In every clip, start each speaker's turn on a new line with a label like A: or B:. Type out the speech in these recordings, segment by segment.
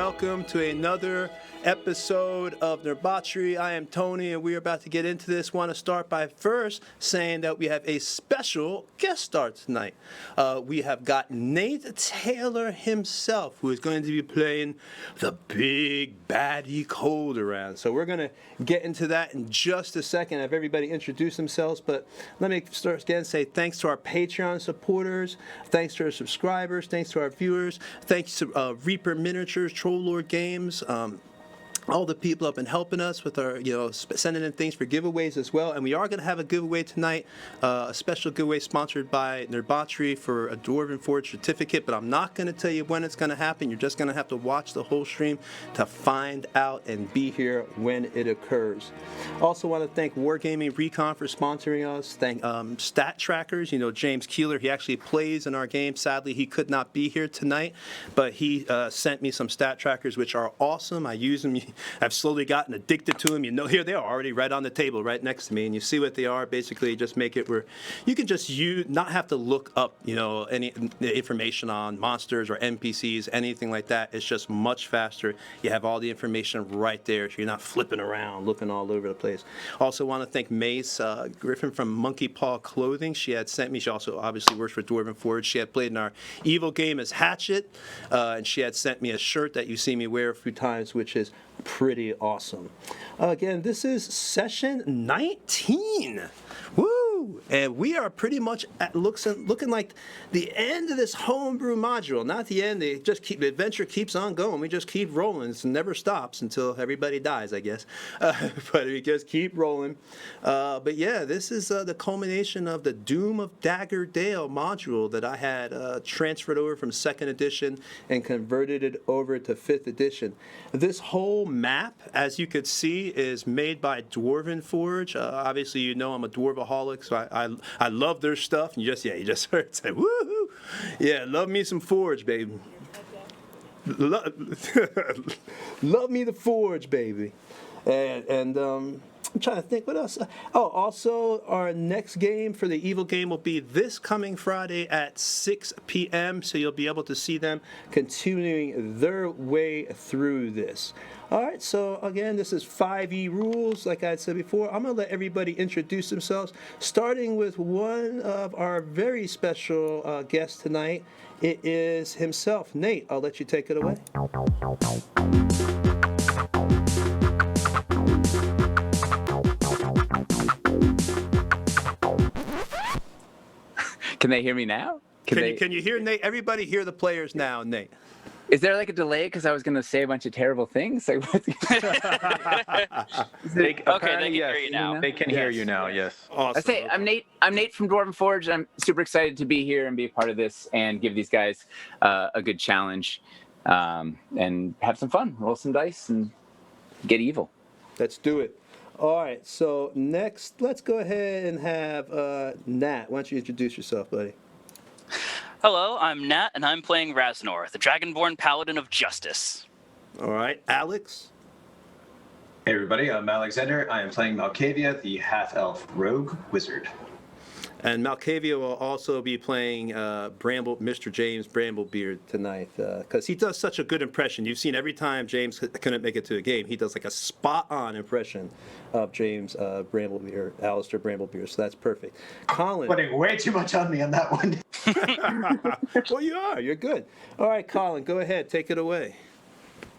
A: welcome to another episode of Nerdbauchery. I am Tony, and we are about to get into this. Want to start by first saying that we have a special guest star tonight. We have got Nate Taylor himself, who is going to be playing the big baddie Colderan. So we're going to get into that in just a second. Have everybody introduce themselves, but let me start again and say thanks to our Patreon supporters, thanks to our subscribers, thanks to our viewers, thanks to Reaper Miniatures, Troll Lord Games, all the people have been helping us with our, sending in things for giveaways as well. And we are going to have a giveaway tonight, a special giveaway sponsored by Nerdbauchery for a Dwarven Forge certificate. But I'm not going to tell you when it's going to happen. You're just going to have to watch the whole stream to find out and be here when it occurs. Also want to thank Wargaming Recon for sponsoring us. Thank Stat Trackers. James Keeler, he actually plays in our game. Sadly, he could not be here tonight, but he sent me some stat trackers, which are awesome. I use them. I've slowly gotten addicted to them. Here they are already right on the table right next to me, and you see what they are. Basically, just make it where you can just not have to look up, any information on monsters or NPCs, anything like that. It's just much faster. You have all the information right there, so you're not flipping around, looking all over the place. Also want to thank Mace Griffin from Monkey Paw Clothing. She had sent me, she also obviously works for Dwarven Forge. She had played in our evil game as Hatchet, and she had sent me a shirt that you see me wear a few times, which is pretty awesome. Again, this is session 19. Woo! And we are pretty much looking like the end of this homebrew module. Not the end. The adventure keeps on going. We just keep rolling. It never stops until everybody dies, I guess. But we just keep rolling. But yeah, this is the culmination of the Doom of Dagger Dale module that I had transferred over from 2nd edition and converted it over to 5th edition. This whole map, as you could see, is made by Dwarven Forge. Obviously, I'm a dwarvaholic, so I love their stuff. And you just heard it say, woohoo! Yeah, love me some Forge, baby. Love me the Forge, baby. And I'm trying to think what else. Oh, also our next game for the evil game will be this coming Friday at 6 p.m. So you'll be able to see them continuing their way through this. All right, so again, this is 5e rules. Like I said before, I'm going to let everybody introduce themselves, starting with one of our very special guests tonight. It is himself, Nate. I'll let you take it away.
B: Can they hear me now?
A: Can you hear Nate? Everybody hear the players now, Nate.
B: Is there like a delay because I was going to say a bunch of terrible things? Like,
C: Okay, they can hear you now. They can hear you now, yes.
B: Awesome. I say, I'm Nate from Dwarven Forge, and I'm super excited to be here and be a part of this and give these guys a good challenge and have some fun, roll some dice, and get evil.
A: Let's do it. All right, so next, let's go ahead and have Nat. Why don't you introduce yourself, buddy?
D: Hello, I'm Nat, and I'm playing Raznor, the Dragonborn Paladin of Justice.
A: All right, Alex?
E: Hey everybody, I'm Alexander. I am playing Malkavia, the half-elf rogue wizard.
A: And Malkavia will also be playing Mr. James Bramblebeard tonight, because he does such a good impression. You've seen every time James couldn't make it to a game, he does like a spot-on impression of James Bramblebeard, Alistair Bramblebeard, so that's perfect. Colin.
E: Putting way too much on me on that one.
A: Well, you're good. All right, Colin, go ahead, take it away.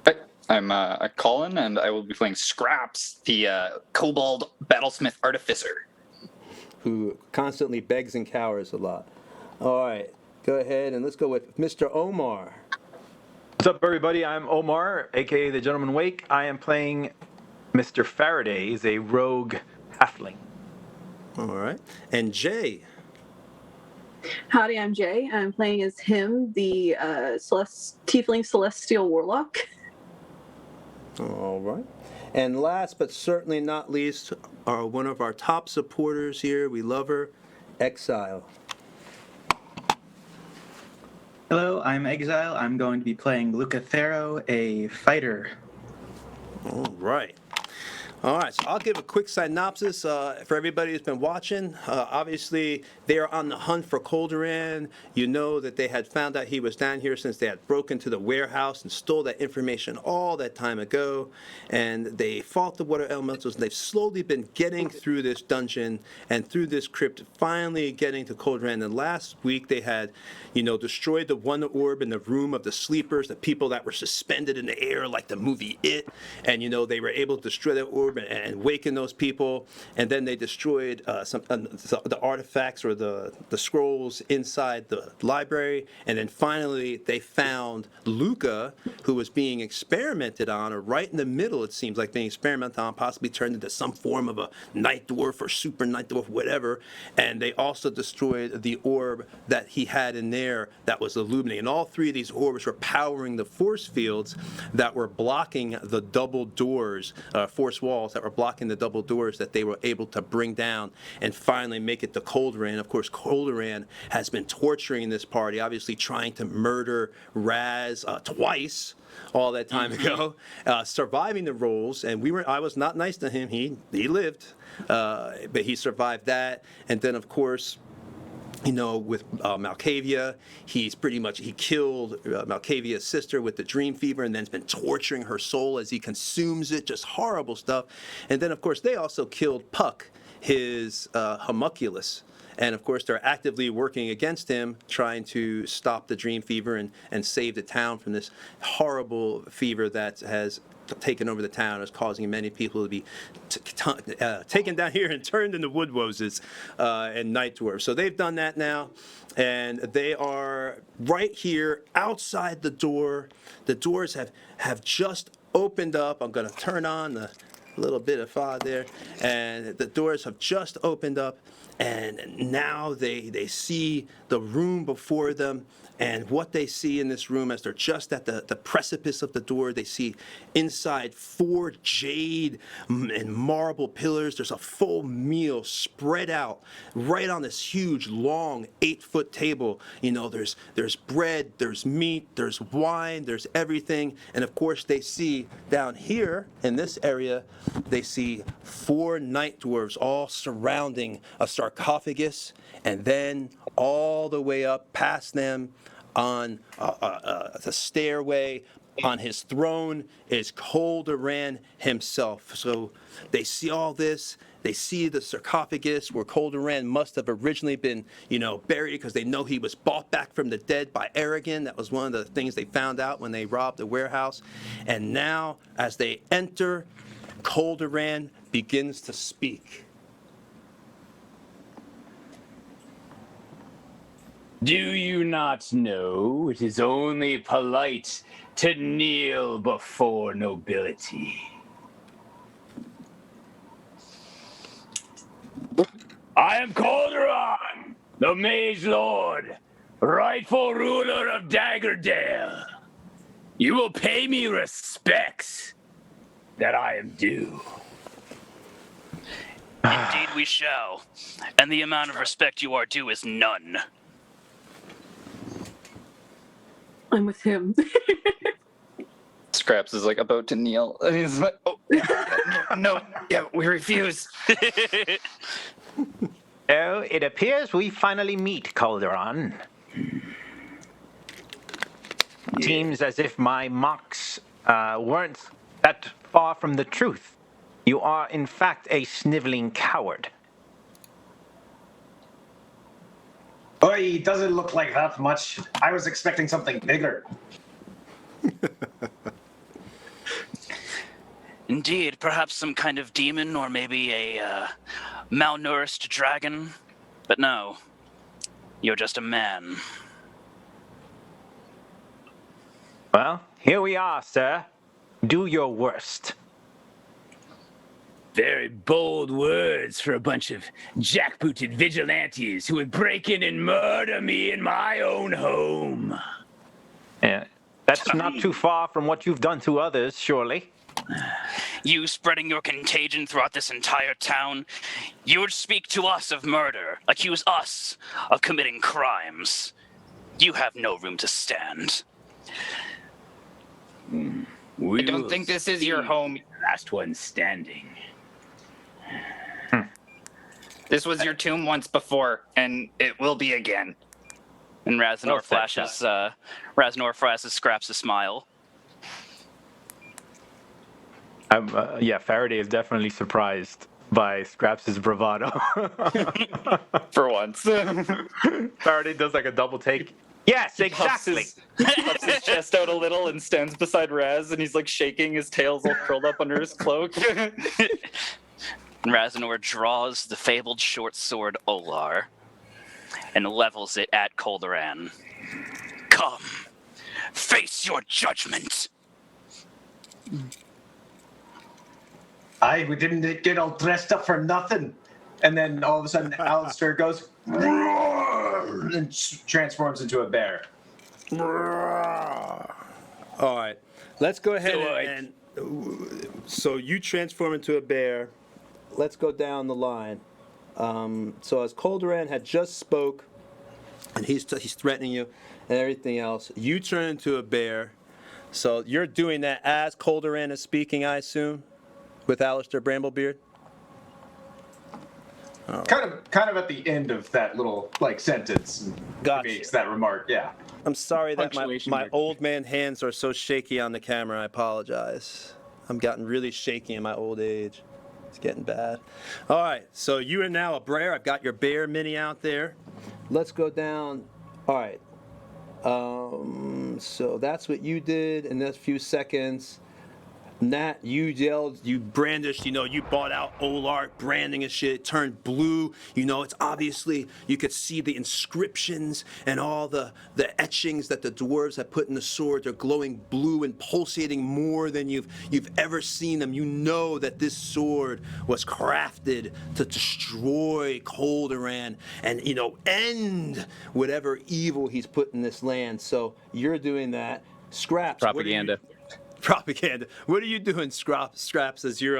C: Hi, I'm Colin, and I will be playing Scraps, the Kobold Battlesmith Artificer,
A: who constantly begs and cowers a lot. All right, go ahead and let's go with Mr. Omar.
F: What's up, everybody? I'm Omar, a.k.a. the Gentleman Wake. I am playing Mr. Faraday. He's a rogue halfling.
A: All right, and Jay.
G: Howdy, I'm Jay. I'm playing as him, the Tiefling Celestial Warlock.
A: All right. And last but certainly not least, one of our top supporters here, we love her, Exile.
H: Hello, I'm Exile. I'm going to be playing Lucathero, a fighter.
A: All right. All right, so I'll give a quick synopsis for everybody who's been watching. Obviously, they are on the hunt for Colderan. You know that they had found out he was down here since they had broken to the warehouse and stole that information all that time ago. And they fought the water elementals, and they've slowly been getting through this dungeon and through this crypt, finally getting to Colderan. And last week, they had, destroyed the one orb in the room of the sleepers, the people that were suspended in the air like the movie It. And, they were able to destroy that orb and waken those people, and then they destroyed the artifacts or the scrolls inside the library, and then finally they found Luca, who was being experimented on, or right in the middle, it seems like being experimented on, possibly turned into some form of a night dwarf or super night dwarf, whatever, and they also destroyed the orb that he had in there that was illuminating, and all three of these orbs were powering the force fields that were blocking the double doors, force walls that were blocking the double doors that they were able to bring down and finally make it to Colderan. Of course, Colderan has been torturing this party, obviously trying to murder Raz twice all that time ago, surviving the rolls, and I was not nice to him. He lived, but he survived that, and then of course, with Malkavia, he killed Malkavia's sister with the Dreamfever, and then's been torturing her soul as he consumes it, just horrible stuff. And then, of course, they also killed Puck, his homunculus. And, of course, they're actively working against him, trying to stop the Dreamfever and save the town from this horrible fever that has taken over the town, is causing many people to be taken down here and turned into wood woses and night dwarves. So they've done that now, and they are right here outside the door. The doors have just opened up. I'm going to turn on the little bit of fog there, and the doors have just opened up, and now they see the room before them. And what they see in this room, as they're just at the precipice of the door, they see inside 4 jade and marble pillars. There's a full meal spread out right on this huge, long 8-foot table. There's bread, there's meat, there's wine, there's everything. And of course, they see down here in this area, they see 4 night dwarves all surrounding a sarcophagus, and then all the way up past them on the stairway, on his throne, is Colderan himself. So they see all this. They see the sarcophagus where Colderan must have originally been, buried, because they know he was brought back from the dead by Aragon. That was one of the things they found out when they robbed the warehouse. And now, as they enter, Colderan begins to speak.
B: Do you not know it is only polite to kneel before nobility? I am Colderan, the Mage Lord, rightful ruler of Daggerdale. You will pay me respects that I am due.
D: Indeed we shall, and the amount of respect you are due is none.
G: I'm with him.
C: Scraps is about to kneel. And he's like, no, we refuse.
F: Oh, it appears we finally meet, Colderan. Seems as if my mocks weren't that far from the truth. You are, in fact, a sniveling coward.
E: Boy, doesn't look like that much. I was expecting something bigger.
D: Indeed, perhaps some kind of demon or maybe a malnourished dragon. But no, you're just a man.
F: Well, here we are, sir. Do your worst.
B: Very bold words for a bunch of jackbooted vigilantes who would break in and murder me in my own home.
F: Yeah, that's not too far from what you've done to others, surely.
D: You spreading your contagion throughout this entire town, you would speak to us of murder, accuse us of committing crimes. You have no room to stand.
C: I don't think this is your home.
B: Last one standing.
C: This was your tomb once before, and it will be again.
D: And Raznor
F: Well said,
D: flashes Scraps a smile.
F: Yeah, Faraday is definitely surprised by Scraps' bravado.
C: For once.
F: Faraday does like a double take. Yes,
C: Puffs
F: exactly.
C: his chest out a little and stands beside Raz, and he's like shaking. His tail's all curled up under his cloak.
D: And Raznor draws the fabled short sword Olar and levels it at Colderan. Come, face your judgment.
E: We didn't get all dressed up for nothing. And then all of a sudden, Alistair goes and transforms into a bear.
A: All right, let's go ahead and so you transform into a bear. Let's go down the line. So as Colderan had just spoke, and he's threatening you and everything else, you turn into a bear. So you're doing that as Colderan is speaking, I assume, with Alistair Bramblebeard.
E: Kind of at the end of that little sentence.
A: Gotcha.
E: Makes that remark. Yeah.
A: I'm sorry that
C: Punctuation
A: my
C: mark.
A: old man hands are so shaky on the camera. I apologize. I'm gotten really shaky in my old age. It's getting bad. All right, so you are now a bear. I've got your bear mini out there. Let's go down. All right. So that's what you did in those few seconds. Nat, you yelled, you brandished, you bought out Olar branding and shit. It turned blue. It's obviously, you could see the inscriptions and all the etchings that the dwarves have put in the sword. They're glowing blue and pulsating more than you've ever seen them. You know that this sword was crafted to destroy Colderan and, end whatever evil he's put in this land. So you're doing that. Scraps.
B: Propaganda.
A: Propaganda. What are you doing, Scraps? As your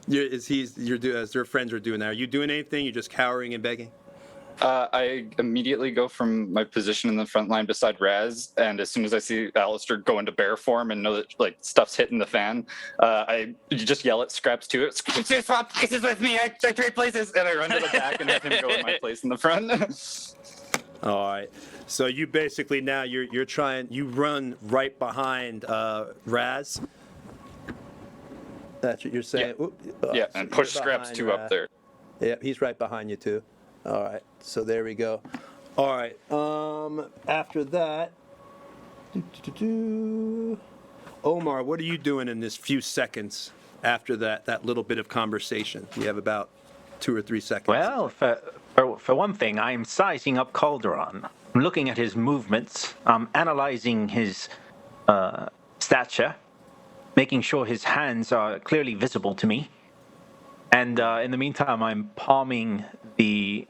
A: as your friends are doing that? Are you doing anything? You're just cowering and begging.
C: I immediately go from my position in the front line beside Raz, and as soon as I see Alistair go into bear form and know that stuff's hitting the fan, I just yell at Scraps too. Swap places with me. I trade places, and I run to the back and have him go in my place in the front.
A: All right. So you basically now you're trying. You run right behind Raz. That's what you're saying.
C: Yeah,
A: Oop,
C: yeah,
A: so
C: and push
A: you're
C: Scraps
A: behind
C: too up
A: Raz.
C: there.
A: Yep, he's right behind you too. All right. So there we go. All right. After that, Omar, what are you doing in this few seconds after that little bit of conversation? You have about 2 or 3 seconds.
F: Well, for one thing, I'm sizing up Calderon. I'm looking at his movements. I'm analyzing his stature, making sure his hands are clearly visible to me. And in the meantime, I'm palming the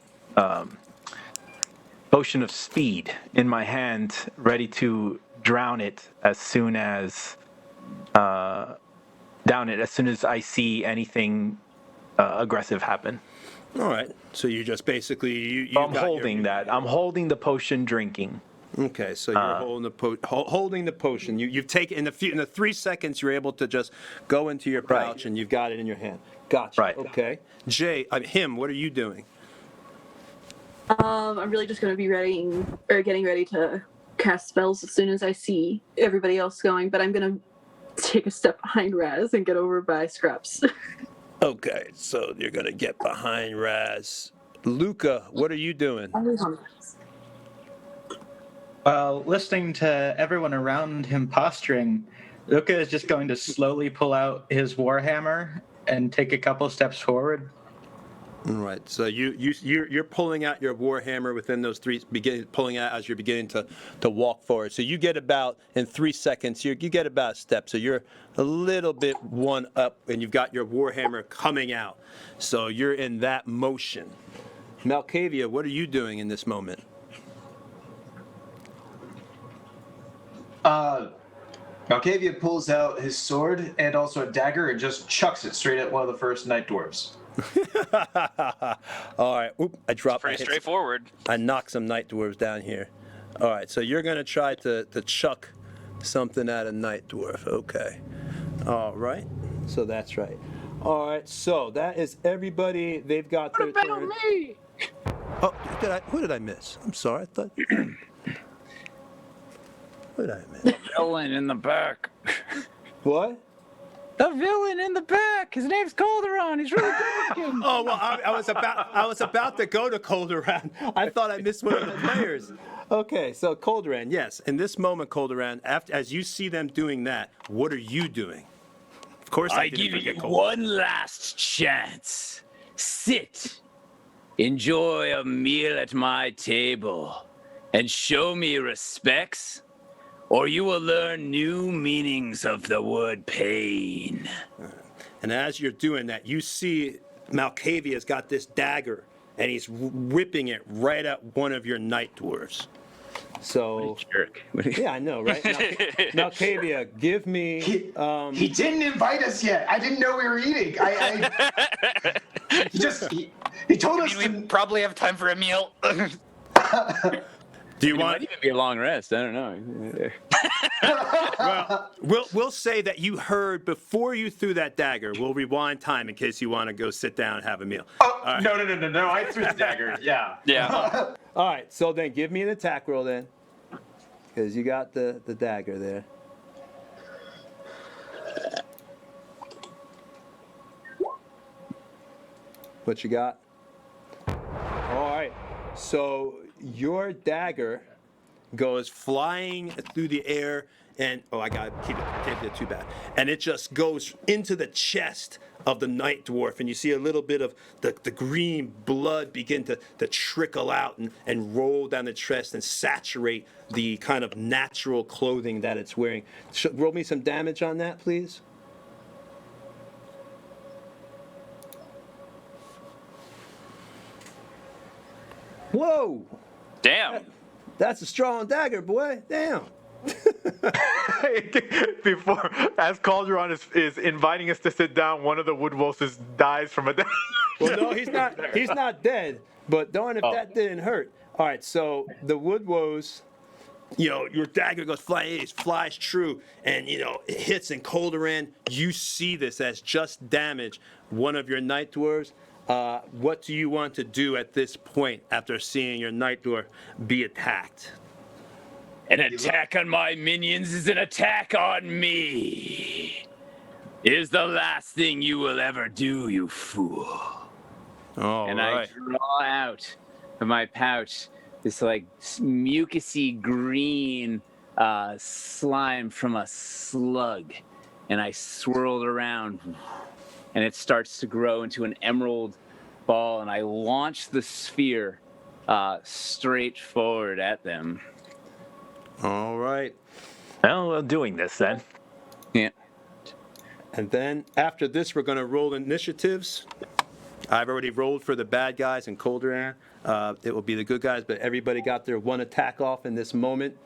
F: potion of speed in my hand, ready to drown it as soon as I see anything aggressive happen.
A: All right. So you just basically you.
F: I'm holding that. I'm holding the potion, drinking.
A: Okay, so you're holding the potion. You've taken in the 3 seconds you're able to just go into your pouch and you've got it in your hand. Gotcha.
F: Right.
A: Okay. Jay, him. What are you doing?
G: I'm really just going to be getting ready to cast spells as soon as I see everybody else going. But I'm going to take a step behind Raz and get over by Scraps.
A: Okay, so you're gonna get behind Raz. Luca, what are you doing?
H: While listening to everyone around him posturing, Luca is just going to slowly pull out his warhammer and take a couple steps forward.
A: All right. So you're pulling out your warhammer within those pulling out as you're beginning to walk forward. So you get about in 3 seconds. You get about a step. So you're a little bit one up, and you've got your warhammer coming out. So you're in that motion. Malkavia, what are you doing in this moment?
E: Malkavia pulls out his sword and also a dagger and just chucks it straight at one of the first night dwarves.
A: All right. Oop, I dropped.
D: Pretty straightforward.
A: I knocked some night dwarves down here. All right. So you're going to try to chuck something at a night dwarf. Okay. All right. So that's right. All right, so that is everybody. They've got their turn.
B: me?
A: Oh, who did I miss? I'm sorry. I thought. Who did I miss?
B: Villain in the back.
A: What?
B: The villain in the back. His name's Colderan. He's really good looking.
A: Oh well, I was about to go to Colderan. I thought I missed one of the players. Okay, so Colderan, yes. In this moment, Colderan, as you see them doing that, what are you doing? Of course, I didn't
B: give
A: forget
B: you
A: Colderan.
B: one last chance. Sit. Enjoy a meal at my table. And show me respects, or you will learn new meanings of the word pain.
A: And as you're doing that, you see Malkavia's got this dagger, and he's whipping it right at one of your night dwarves. So,
B: Jerk.
A: yeah, I know, right? Malkavia, give me.
E: He didn't invite us yet. I didn't know we were eating. He told us
C: We
E: to.
C: probably have time for a meal.
A: Do you
B: It
A: want?
B: might even be a long rest. I don't know.
A: Well, we'll say that you heard before you threw that dagger. We'll rewind time in case you want to go sit down and have a meal.
E: Oh, no! I threw the dagger. Yeah.
C: Yeah.
A: All right, so then give me an attack roll then, because you got the dagger there. What you got? All right, so your dagger goes flying through the air, and I gotta keep it too bad. And it just goes into the chest of the night dwarf, and you see a little bit of the green blood begin to trickle out and roll down the chest and saturate the kind of natural clothing that it's wearing. Roll me some damage on that, please. Whoa!
D: Damn.
A: That's a strong dagger, boy. Damn.
F: Before, as Calderon is inviting us to sit down, one of the wood wolves dies from a.
A: Well, no, he's not. He's not dead. But darn if that didn't hurt. All right, so the wood woes, your dagger goes flying, it flies true, and it hits. And Colderan, you see this as just damage one of your night dwarves. What do you want to do at this point after seeing your night dwarf be attacked?
B: An attack on my minions is an attack on me. It is the last thing you will ever do, you fool.
A: All
B: And
A: right.
B: I draw out of my pouch this like mucusy green slime from a slug, and I swirl it around, and it starts to grow into an emerald ball, and I launch the sphere straight forward at them.
A: All right.
F: Well, we're doing this then.
B: Yeah.
A: And then after this, we're going to roll initiatives. I've already rolled for the bad guys in Colderan. It will be the good guys, but everybody got their one attack off in this moment.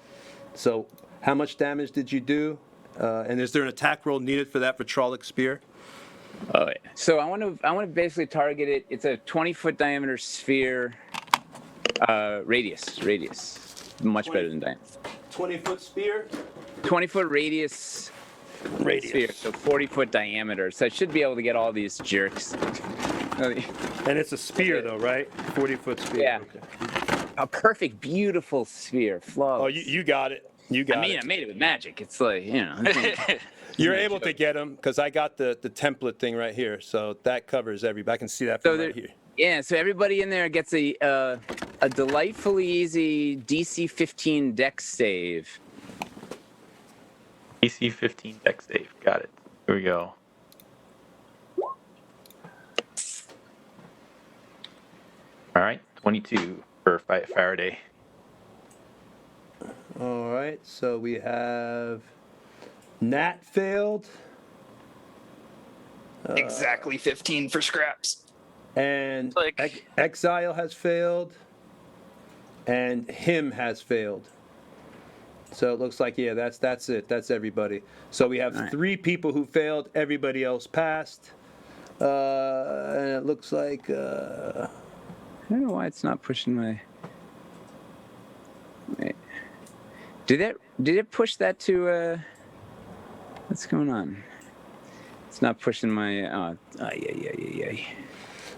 A: So how much damage did you do? And is there an attack roll needed for that vitrolic spear?
B: Oh, yeah. So I want to basically target it. It's a 20-foot diameter sphere, radius. Much better than diameter.
A: 20-foot spear?
B: 20-foot radius sphere, so 40-foot diameter. So I should be able to get all these jerks.
A: And it's a spear, though, right? 40-foot spear.
B: Yeah.
A: Okay.
B: A perfect, beautiful sphere. Flawless.
A: Oh, you got it. You got it.
B: I made it with magic. It's like,
A: You're able to get them because I got the template thing right here, so that covers everybody. I can see that from right here.
B: Yeah, so everybody in there gets a delightfully easy DC 15 dex save.
F: DC 15 dex save. Got it. Here we go. All right, 22 for Faraday.
A: All right, so we have Nat failed.
C: Exactly 15 for scraps.
A: And
D: Like-
A: Exile has failed. And him has failed. So it looks like, that's it. That's everybody. So we have 3 people who failed. Everybody else passed. And it looks like...
B: I don't know why it's not pushing my... Wait. Did it push that to... What's going on? It's not pushing my. Yeah.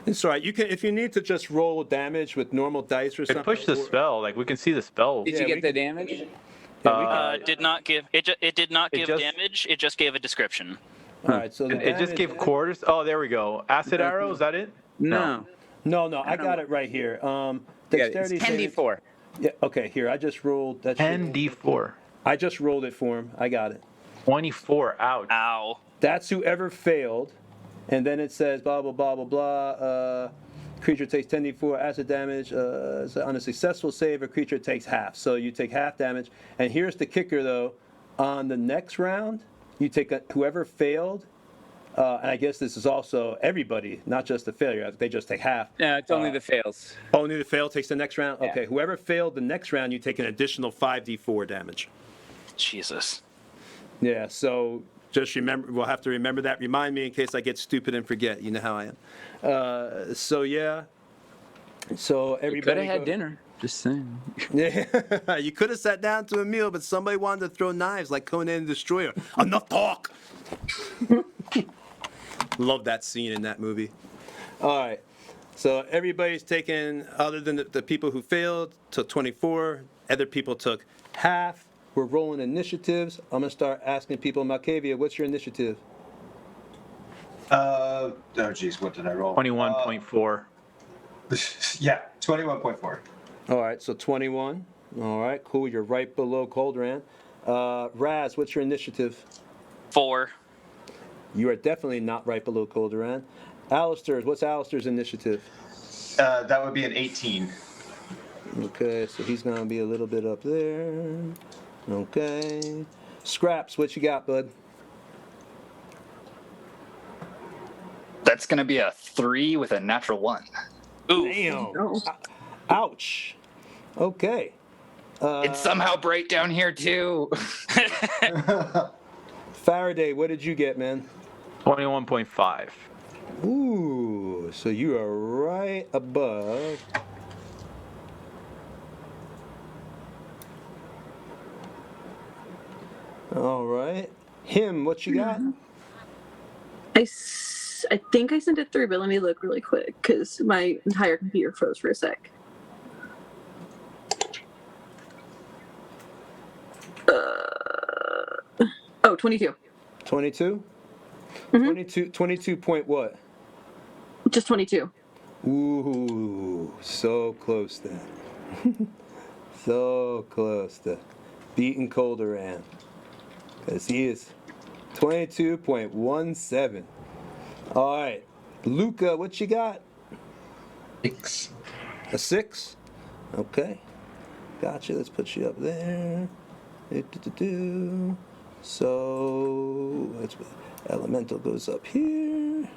A: It's all right. You can, if you need to just roll damage with normal dice or
F: It
A: something.
F: pushed the spell. Like we can see the spell.
B: Did
A: Yeah,
B: you
A: we
B: get the
A: can-
B: damage?
D: Did not give it. It did not
F: It
D: give
F: just-
D: damage. It just gave a description.
A: All right, so the
F: It just
A: damage-
F: gave quarters. Oh, there we go. Acid arrow. Is that it?
B: No.
A: No, I got it right here.
B: Yeah,
A: Dexterity
B: it's
A: saving-
B: 10d4.
A: Yeah. Okay. Here, I just rolled that.
F: 10d4.
A: I just rolled it for him. I got it.
F: 24. Ouch.
D: Ow.
A: That's whoever failed, and then it says blah blah blah blah blah. Creature takes 10d4 acid damage. So on a successful save, a creature takes half. So you take half damage. And here's the kicker, though. On the next round, you take whoever failed. And I guess this is also everybody, not just the failure. They just take half.
B: No, it's only the fails.
A: Only the fail takes the next round?
B: Yeah.
A: Okay, whoever failed the next round, you take an additional 5d4 damage.
D: Jesus.
A: Yeah, so just remember, we'll have to remember that. Remind me in case I get stupid and forget. You know how I am. So, yeah. So everybody.
B: Could have had dinner. Just saying.
A: Yeah, you could have sat down to a meal, but somebody wanted to throw knives like Conan the Destroyer. Enough talk! Love that scene in that movie. All right. So everybody's taken, other than the people who failed, took 24. Other people took half. We're rolling initiatives. I'm going to start asking people. Malkavia, what's your initiative?
E: Oh, geez, what did I roll?
F: 21.4.
E: Yeah, 21.4.
A: All right, so 21. All right, cool. You're right below Colderan. Raz, what's your initiative?
D: 4.
A: You are definitely not right below Colderan. Alistair's, what's Alistair's initiative?
E: That would be an 18.
A: Okay, so he's going to be a little bit up there. Okay. Scraps, what you got, bud?
C: That's going to be a 3 with a natural 1.
D: Ooh.
A: Damn.
G: Oh.
A: Ouch. Okay.
C: It's somehow bright down here, too.
A: Faraday, what did you get, man?
F: 21.5.
A: Ooh, so you are right above. All right. Him, what you got?
G: I think I sent it through, but let me look really quick because my entire computer froze for a sec. Oh, 22.
A: 22?
G: Mhm.
A: 22 point what?
G: Just 22.
A: Ooh, so close then. So close to beating Colderan. Because he is 22.17. All right. Luca, what you got?
E: 6.
A: A 6? Okay. Gotcha. Let's put you up there. Do-do-do-do. So, elemental goes up here.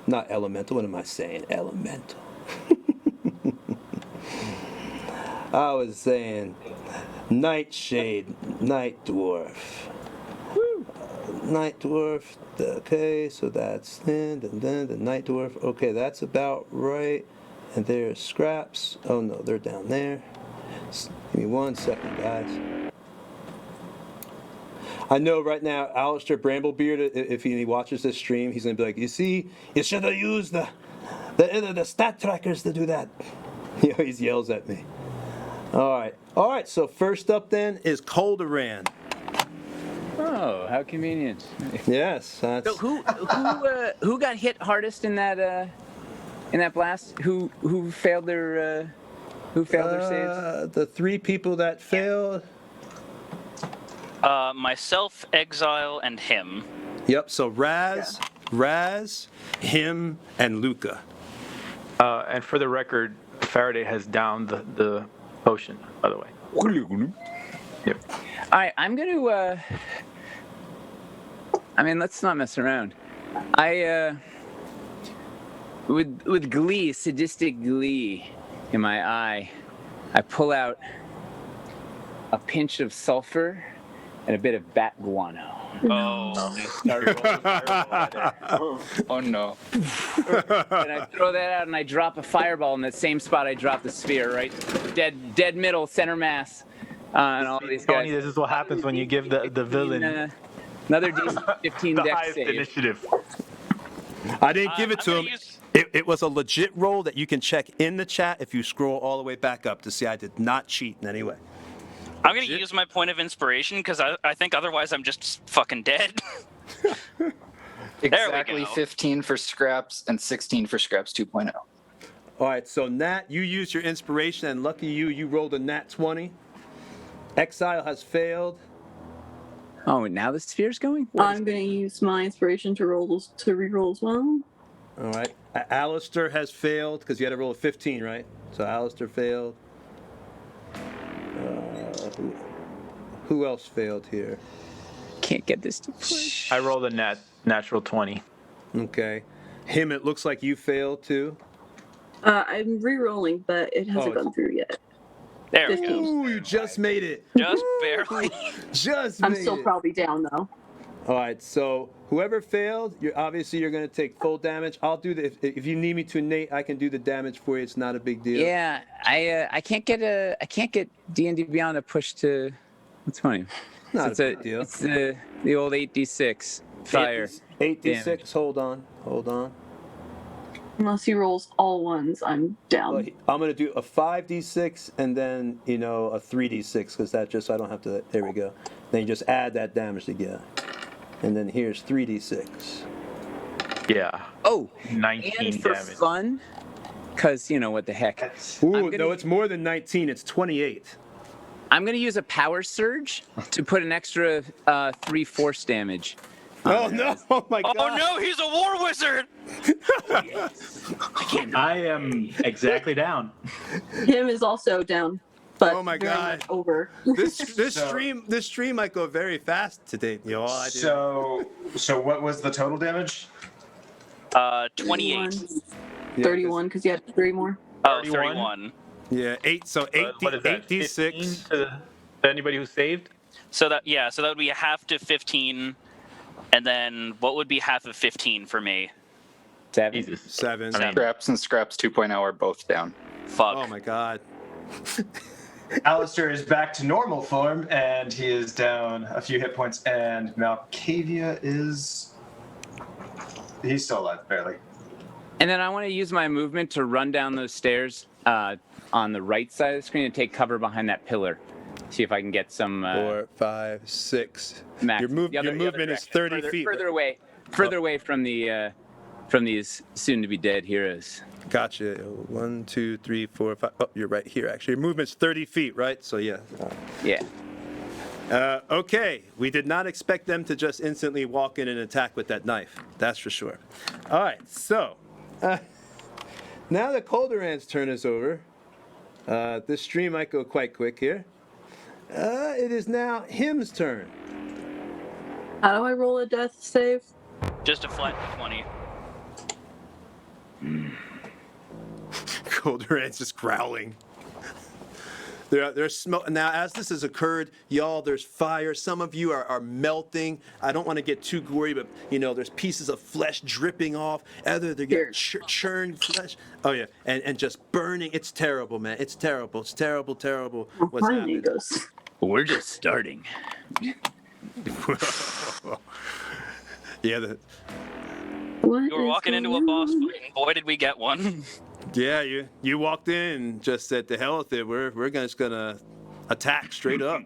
A: Not elemental. What am I saying? Elemental. I was saying Nightshade, Night Dwarf. Night Dwarf. Okay, so that's then the Night Dwarf. Okay, that's about right. And there's Scraps. Oh no, they're down there. Give me 1 second, guys. I know right now, Alistair Bramblebeard, if he watches this stream, he's gonna be like, "You see, you should have used the stat trackers to do that." He always yells at me. All right. So first up then is Colderan.
B: Oh, how convenient.
A: Yes, that's.
B: So who got hit hardest in that blast? Who failed their saves?
A: The 3 people that failed.
D: Myself, Exile, and him.
A: Yep. So Raz, him, and Luca.
F: And for the record, Faraday has downed the potion, by the way. Yep.
B: All right, I'm going to. Let's not mess around. With glee, sadistic glee in my eye, I pull out a pinch of sulfur and a bit of bat guano.
D: Oh.
B: Start rolling fireball at it.
C: Oh, no.
B: And I throw that out and I drop a fireball in that same spot I dropped the sphere, right? Dead middle, center mass. on all these
F: Tony,
B: guys.
F: this is what happens when you give the villain
B: Another D15
F: the
B: dex
F: highest
B: save.
F: initiative.
A: I didn't give it
D: I'm
A: to
D: gonna
A: him.
D: use-
A: It was a legit roll that you can check in the chat if you scroll all the way back up to see I did not cheat in any way.
D: I'm gonna use my point of inspiration because I think otherwise I'm just fucking dead.
C: Exactly
D: go.
C: 15 for scraps and 16 for scraps 2.0.
A: All right, so Nat, you used your inspiration, and lucky you rolled a Nat 20. Exile has failed.
B: Oh, now the sphere's going?
G: I'm gonna use my inspiration to reroll as well.
A: All right, Alistair has failed because you had to roll a 15, right? So Alistair failed. Who else failed here?
B: Can't get this to push.
F: I rolled a natural 20.
A: Okay. Him, it looks like you failed too.
G: I'm re-rolling, but it hasn't
A: Oh,
G: gone through yet.
D: There we go.
A: Ooh, you just made it.
D: Just barely.
A: Just
G: I'm
A: made
G: still
A: it.
G: probably down though.
A: All right, so whoever failed, you're going to take full damage. I'll do the if you need me to, Nate, I can do the damage for you. It's not a big deal.
B: Yeah, I can't get D&D Beyond to push to 20.
A: Not
B: So
A: a big deal.
B: It's the old 8d6 fire.
A: 8d6.
B: damage.
A: Hold on.
G: Unless he rolls all ones, I'm down.
A: Well, I'm going to do a 5d6 and then, a 3d6 because that just, I don't have to, there we go. Then you just add that damage together. And then here's 3d6.
F: Yeah.
B: Oh,
F: 19
B: and for
F: damage.
B: fun, because what the heck.
A: Ooh, no, it's more than 19. It's 28.
B: I'm gonna use a power surge to put an extra 3 force damage.
A: Oh, no. Oh, my God.
D: Oh no, he's a war wizard.
H: I am exactly down.
G: Him is also down, but
A: Oh, my
G: very
A: God.
G: much over.
A: This
E: So-
A: stream might go very fast today. All I do.
E: So what was the total damage?
D: 28.
G: 31, because you had 3 more.
D: Oh,
F: 31.
D: 31.
A: Yeah, 8. So 8d,
F: What is that?
A: 8d6.
F: 15 to anybody who saved?
D: So that would be a half to 15, and then what would be half of 15 for me?
B: 7.
F: Jesus.
A: 7.
F: I mean,
C: Scraps and scraps 2.0 are both down.
D: Fuck.
A: Oh, my God.
E: Alistair is back to normal form, and he is down a few hit points, and Malkavia is... He's still alive, barely.
B: And then I want to use my movement to run down those stairs on the right side of the screen and take cover behind that pillar. See if I can get some
A: 4, 5, 6.
B: max.
A: Your
B: The other
A: movement is
B: direction.
A: 30 feet.
B: Further away from these soon-to-be dead heroes.
A: Gotcha. 1, 2, 3, 4, 5. Oh, you're right here, actually. Your movement's 30 feet, right? So, yeah.
B: Yeah.
A: Okay. We did not expect them to just instantly walk in and attack with that knife. That's for sure. All right. So, now that Colderan's turn is over, this stream might go quite quick here. It is now him's turn.
G: How do I roll a death save?
D: Just a flat 20.
A: Colderan's just growling. There's smoke. Now, as this has occurred, y'all, there's fire. Some of you are melting. I don't want to get too gory, but, there's pieces of flesh dripping off. Either they're getting churned flesh. Oh, yeah. And just burning. It's terrible, man. It's terrible. It's terrible, terrible what's
G: Finally
A: happening.
G: goes.
B: We're just starting.
A: Yeah,
G: What
D: You were
G: is
D: walking into a
G: going
D: boss
G: on?
D: fight, and boy, did we get one.
A: yeah. You walked in and just said, "To hell with it. We're just gonna attack straight up."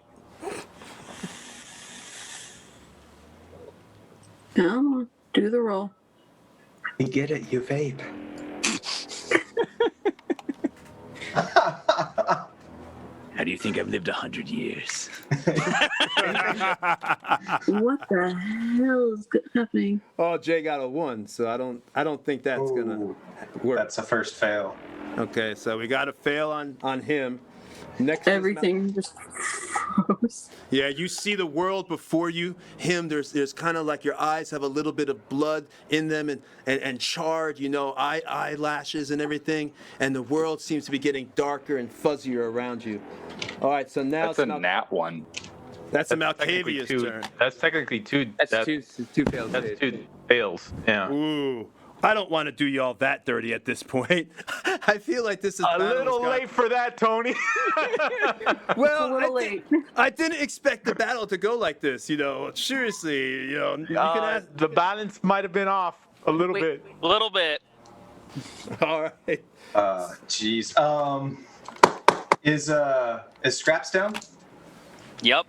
G: No, do the roll.
H: You get it, you vape.
B: How do you think I've lived 100 years?
G: What the hell is happening?
A: Oh, Jay got a 1, so I don't think that's gonna
E: Ooh,
A: work.
E: that's a first fail.
A: Okay, so we got a fail on him. Next, is
G: Everything just froze.
A: Yeah, you see the world before you. Him, there's kind of like your eyes have a little bit of blood in them and charred, eyelashes and everything. And the world seems to be getting darker and fuzzier around you. All right, so now
C: That's a nat 1.
A: That's a
F: technically
A: Malkavia's
F: two-
A: turn.
F: That's technically two.
B: That's two fails.
F: That's two fails. Yeah.
A: Ooh, I don't want to do y'all that dirty at this point. I feel like this is
F: A little late for that, Tony.
A: Well,
G: a little late.
A: I didn't expect the battle to go like this. Seriously. You can ask.
F: The balance might have been off a little
B: Wait.
F: bit.
D: A little bit.
A: All right.
E: Jeez. Is Scraps down?
D: Yep.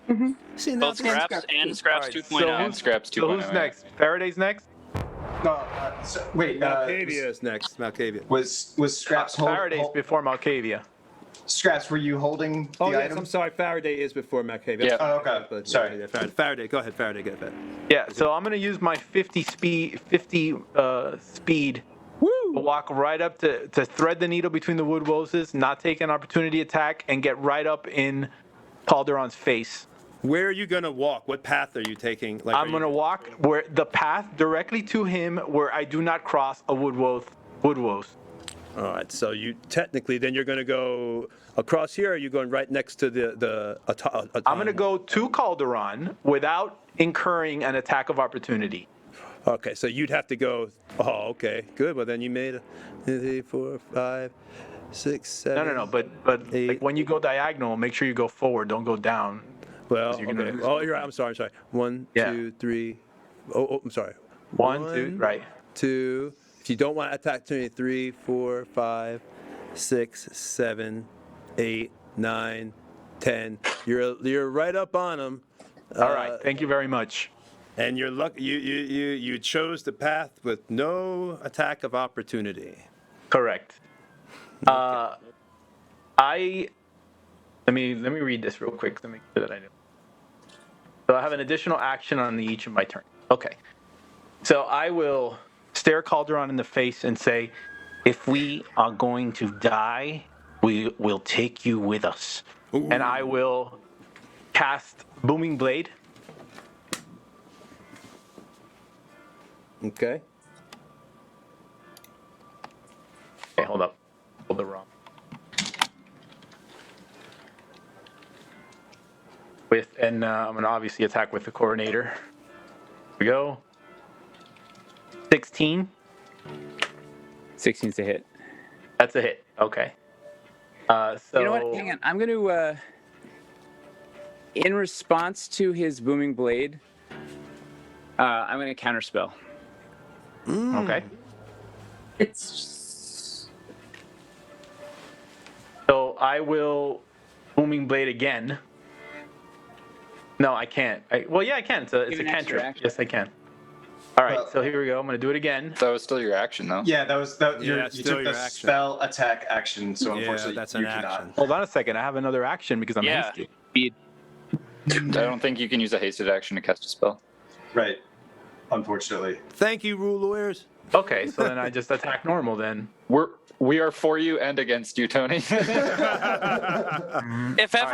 A: See, now
D: Both
A: this-
D: Scraps and Scraps
F: Alright,
D: 2.0.
F: so
C: And Scraps 2.0.
F: So who's next? Faraday's next?
E: No. Wait.
A: Malkavia is next. Malkavia.
E: Was Scraps
F: Faraday's before Malkavia.
E: Scraps, were you holding the
A: Oh, yes,
E: item?
A: I'm sorry. Faraday is before Malkavia.
C: Yeah.
E: Oh, okay.
A: But,
E: Sorry.
A: yeah, Faraday. Go ahead, Faraday. Go ahead.
F: Yeah, so I'm gonna use my 50 speed to walk right up to thread the needle between the wood roses, not take an opportunity attack, and get right up in Calderon's face.
A: Where are you going to walk? What path are you taking? Like,
F: I'm gonna walk where the path directly to him, where I do not cross a wood rose.
A: All right, so you technically, then you're going to go across here, or are you going right next to the
F: I'm gonna go to Calderon without incurring an attack of opportunity.
A: Okay, so you'd have to go, okay, good. Well, then you made 3, 4, 5, 6, 7.
F: No, but
A: Eight.
F: like when you go diagonal, make sure you go forward, don't go down.
A: Well,
F: you're gonna
A: okay.
F: lose.
A: Oh, you're right. I'm sorry. 1,
F: Yeah.
A: 2, 3. Oh, I'm sorry.
F: 1, 2, right.
A: 2. If you don't want to attack to me, 3, 4, 5, 6, 7, 8, 9, 10. You're right up on them.
F: All right, thank you very much.
A: And you're lucky. You chose the path with no attack of opportunity.
F: Correct. Let me read this real quick to make sure that I know. So I have an additional action on each of my turns. Okay. So I will stare Calderon in the face and say, if we are going to die, we will take you with us.
A: Ooh.
F: And I will cast Booming Blade.
A: Okay.
F: Okay, hold up. Hold the wrong. I'm going to obviously attack with the Coronator. Here we go. 16.
B: 16's to hit.
F: That's a hit. Okay. So
B: You know what? Hang on. I'm going to, in response to his booming blade, I'm going to counterspell.
F: Okay.
G: It's
F: So I will Booming Blade again. No, I can't. Well, yeah, I can. It's a
B: Give an extra
F: cantrip.
B: action.
F: Yes, I can. All right,
E: Well-
F: so here we go. I'm going to do it again.
C: That was still your action, though.
E: Yeah, that was
A: Yeah,
E: you
A: still
E: took
A: your
E: the
A: action.
E: spell attack action, so
A: Yeah,
E: unfortunately
A: that's
E: you
A: an
E: cannot.
A: action.
F: Hold on a second. I have another action because I'm
D: Yeah.
F: hasty.
B: Speed.
C: I don't think you can use a hasted action to cast a spell.
E: Right. Unfortunately.
A: Thank you, rule lawyers.
F: Okay, so then I just attack normal then.
C: We are for you and against you, Tony.
D: If ever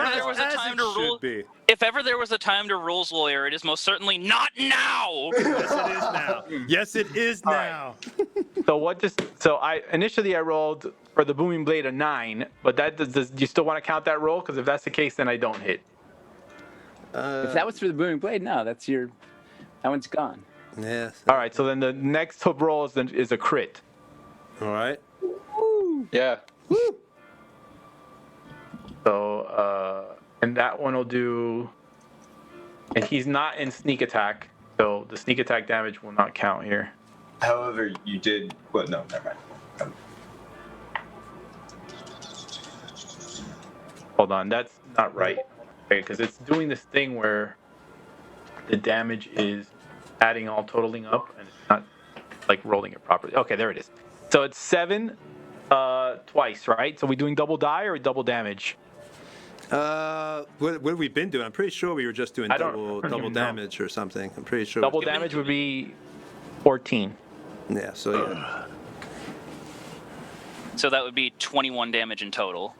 D: there was a
A: As
D: time
A: it
D: to
A: should
D: rule,
A: be.
D: if ever there was a time to rules lawyer, it is most certainly not now.
A: Yes, it is now. Yes, it is
F: All
A: now.
F: So I initially rolled for the Booming Blade a 9, but does you still want to count that roll? Because if that's the case, then I don't hit.
B: If that was for the booming blade, no, that one's gone.
A: Yes.
F: All right, so then the next roll is a crit.
A: All right.
C: Yeah.
F: So, and that one will do, and he's not in sneak attack, so the sneak attack damage will not count here.
E: However, you did. Well, no, never mind.
F: Hold on, that's not right. Okay, because it's doing this thing where the damage is adding all totaling up, and it's not like rolling it properly. Okay, there it is. So it's 7 twice, right? So we doing double die or double damage?
A: What have we been doing? I'm pretty sure we were just doing
F: I don't
A: double
F: even know.
A: damage or something. I'm pretty sure.
F: Double damage would be 14.
A: Yeah. So yeah.
D: So that would be 21 damage in total.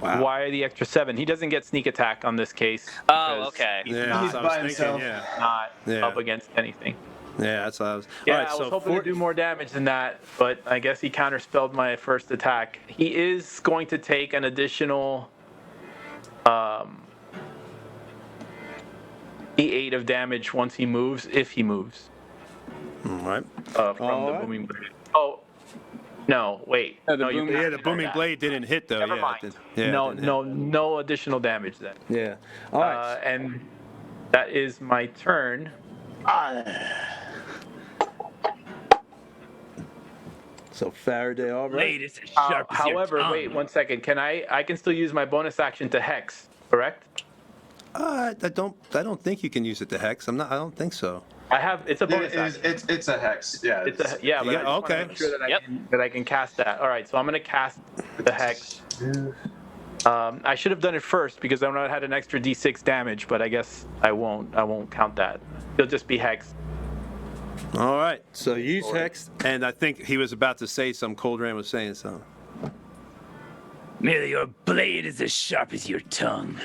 A: Wow.
F: Why the extra 7? He doesn't get sneak attack on this case.
D: Oh,
F: because
D: okay.
A: Yeah.
E: He's
A: so I
E: by
A: was thinking.
E: himself.
A: Yeah.
F: Not
A: Yeah.
F: up against anything.
A: Yeah. That's what I was.
F: Yeah,
A: All right.
F: I was
A: So
F: hoping to do more damage than that, but I guess he counterspelled my first attack. He is going to take an additional E8 of damage once he moves, if he moves.
A: All right.
F: From
A: All
F: the
A: right.
F: booming blade. Oh, no, wait.
B: No, the
F: no, you
B: booming-
F: can't
A: Yeah, the
F: do
A: booming
F: that.
A: blade didn't hit though.
F: Never
A: yeah,
F: mind.
A: it didn't- yeah, it didn't hit.
F: No additional damage then.
A: Yeah. All right.
F: And that is my turn.
A: So Faraday, all right.
D: Blade is as sharp as your
F: However,
D: tongue.
F: wait 1 second. I can still use my bonus action to hex, correct?
A: I don't think you can use it to hex. I don't think so.
F: It's a bonus action.
E: It's a hex. Yeah.
F: But I just want to make sure that
D: Yep.
F: I can cast that. All right, so I'm gonna cast the hex. I should have done it first because I would have had an extra d6 damage, but I guess I won't. I won't count that. It'll just be hex.
A: All right. So use hex, and I think he was about to say something. Colderan was saying something.
D: Merely your blade is as sharp as your tongue.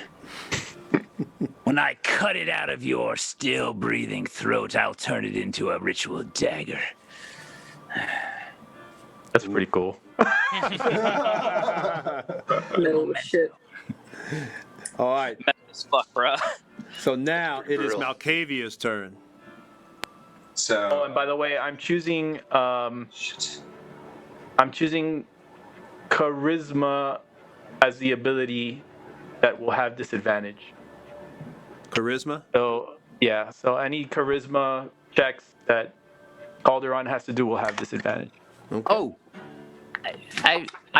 D: When I cut it out of your still breathing throat, I'll turn it into a ritual dagger.
F: That's pretty cool.
G: No shit.
A: All right.
D: As fuck, bro.
A: So now it is
C: Brutal.
A: Malkavia's turn.
E: So.
F: Oh, and by the way, I'm choosing charisma as the ability that will have disadvantage.
A: Charisma.
F: So yeah, so any charisma checks that Calderon has to do will have disadvantage.
A: Okay.
B: Oh,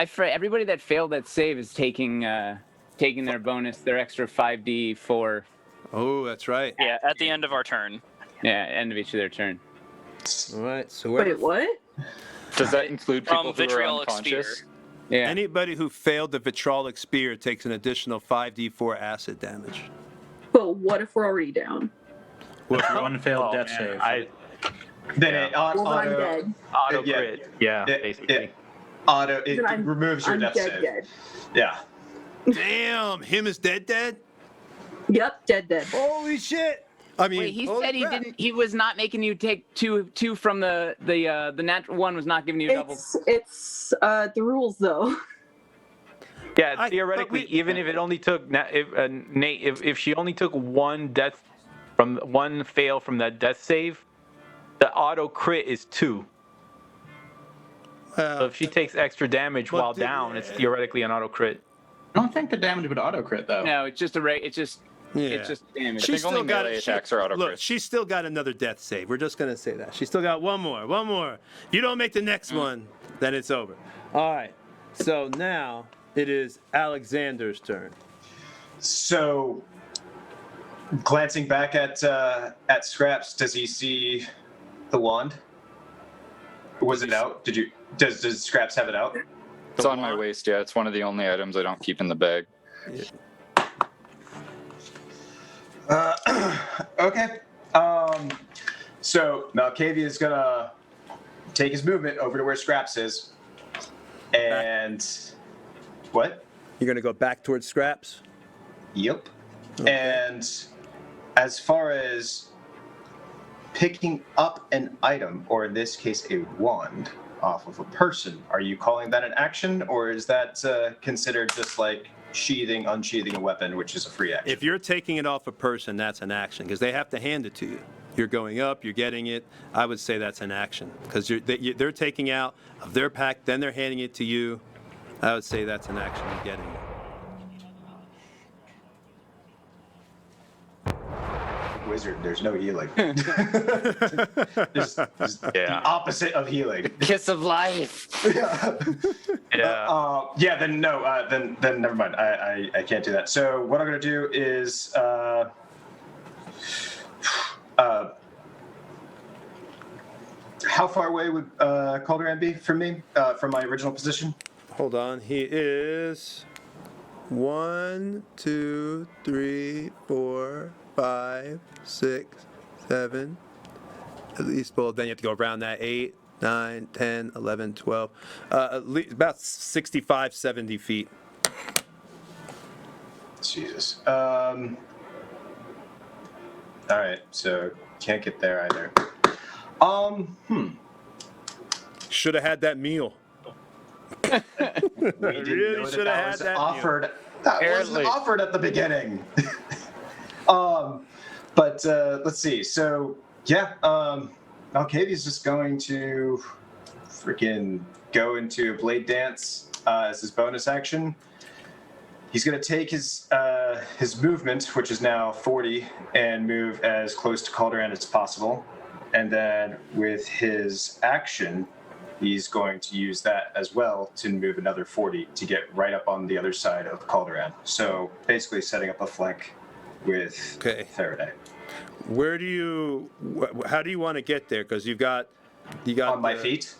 B: for everybody that failed that save is taking their bonus, their extra 5d for
A: Oh, that's right.
D: Yeah, at the end of our turn.
B: end of each of their turn.
A: All right. So
G: Wait, what?
C: Does that include people
D: From
C: who are
D: vitriolic
C: unconscious?
D: spear.
B: Yeah.
A: anybody who failed the vitrolic spear takes an additional 5d4 acid damage.
G: But what if we're already down?
H: One failed
F: Oh,
H: death
F: man,
H: save.
E: Then it
G: Well, I'm
E: auto.
G: dead.
F: Auto
E: Yeah.
F: crit. Yeah,
E: It,
F: basically.
E: it auto. It
G: Then I'm-
E: removes your
G: I'm
E: death
G: dead,
E: save.
G: dead.
E: Yeah.
A: Damn, him is dead.
G: Yep, dead.
A: Holy shit! I mean,
B: Wait, he
A: holy
B: said he
A: crap.
B: didn't. He was not making you take two from the natural one was not giving you a double.
G: It's the rules though.
F: Yeah, theoretically,
A: but we-
F: even if it only took Nate, if she only took one fail from that death save, the auto crit is 2. So if she takes extra damage
A: but
F: while
A: the-
F: down, it's theoretically an auto crit.
H: I don't think the damage would auto crit though.
B: No, it's just it's just damage.
A: She's
C: think only melee attacks are auto
A: Look,
C: crit.
A: she's still got another death save. We're just gonna say that she's still got one more. You don't make the next one, then it's over. All right. So now it is Alexander's turn.
E: So, glancing back at Scraps, does he see the wand? Was it out? Does Scraps have it out?
C: It's on my waist. Yeah, it's one of the only items I don't keep in the bag.
E: Okay. So Malkavia is gonna take his movement over to where Scraps is, and what?
A: You're gonna go back towards Scraps.
E: Yep. And as far as picking up an item, or in this case, a wand, off of a person, are you calling that an action, or is that considered just like unsheathing a weapon, which is a free action?
A: If you're taking it off a person, that's an action because they have to hand it to you. You're going up, you're getting it. I would say that's an action because they're taking out of their pack, then they're handing it to you. I would say that's an action. You're getting it.
E: Wizard, there's no healing. There's the opposite of healing.
B: Kiss of life.
E: Yeah. Then no. Then never mind. I can't do that. So what I'm gonna do is how far away would Colderan be from me from my original position?
A: Hold on. He is 1, 2, 3, 4, 5, 6, 7. At least, well, then you have to go around that 8, 9, 10, 11, 12. At least about 65, 70 feet.
E: Jesus. All right. So can't get there either.
A: Should have had that meal.
E: We didn't
A: really
E: know
A: should have had
E: was
A: that
E: offered. That
B: Apparently.
E: wasn't offered at the beginning. But let's see. So yeah, Malkavia's just going to freaking go into a blade dance as his bonus action. He's going to take his movement, which is now 40, and move as close to Colderan as possible. And then with his action, he's going to use that as well to move another 40 to get right up on the other side of Colderan. So basically setting up a flank with Faraday.
A: How do you want to get there? Because you got
E: on my feet.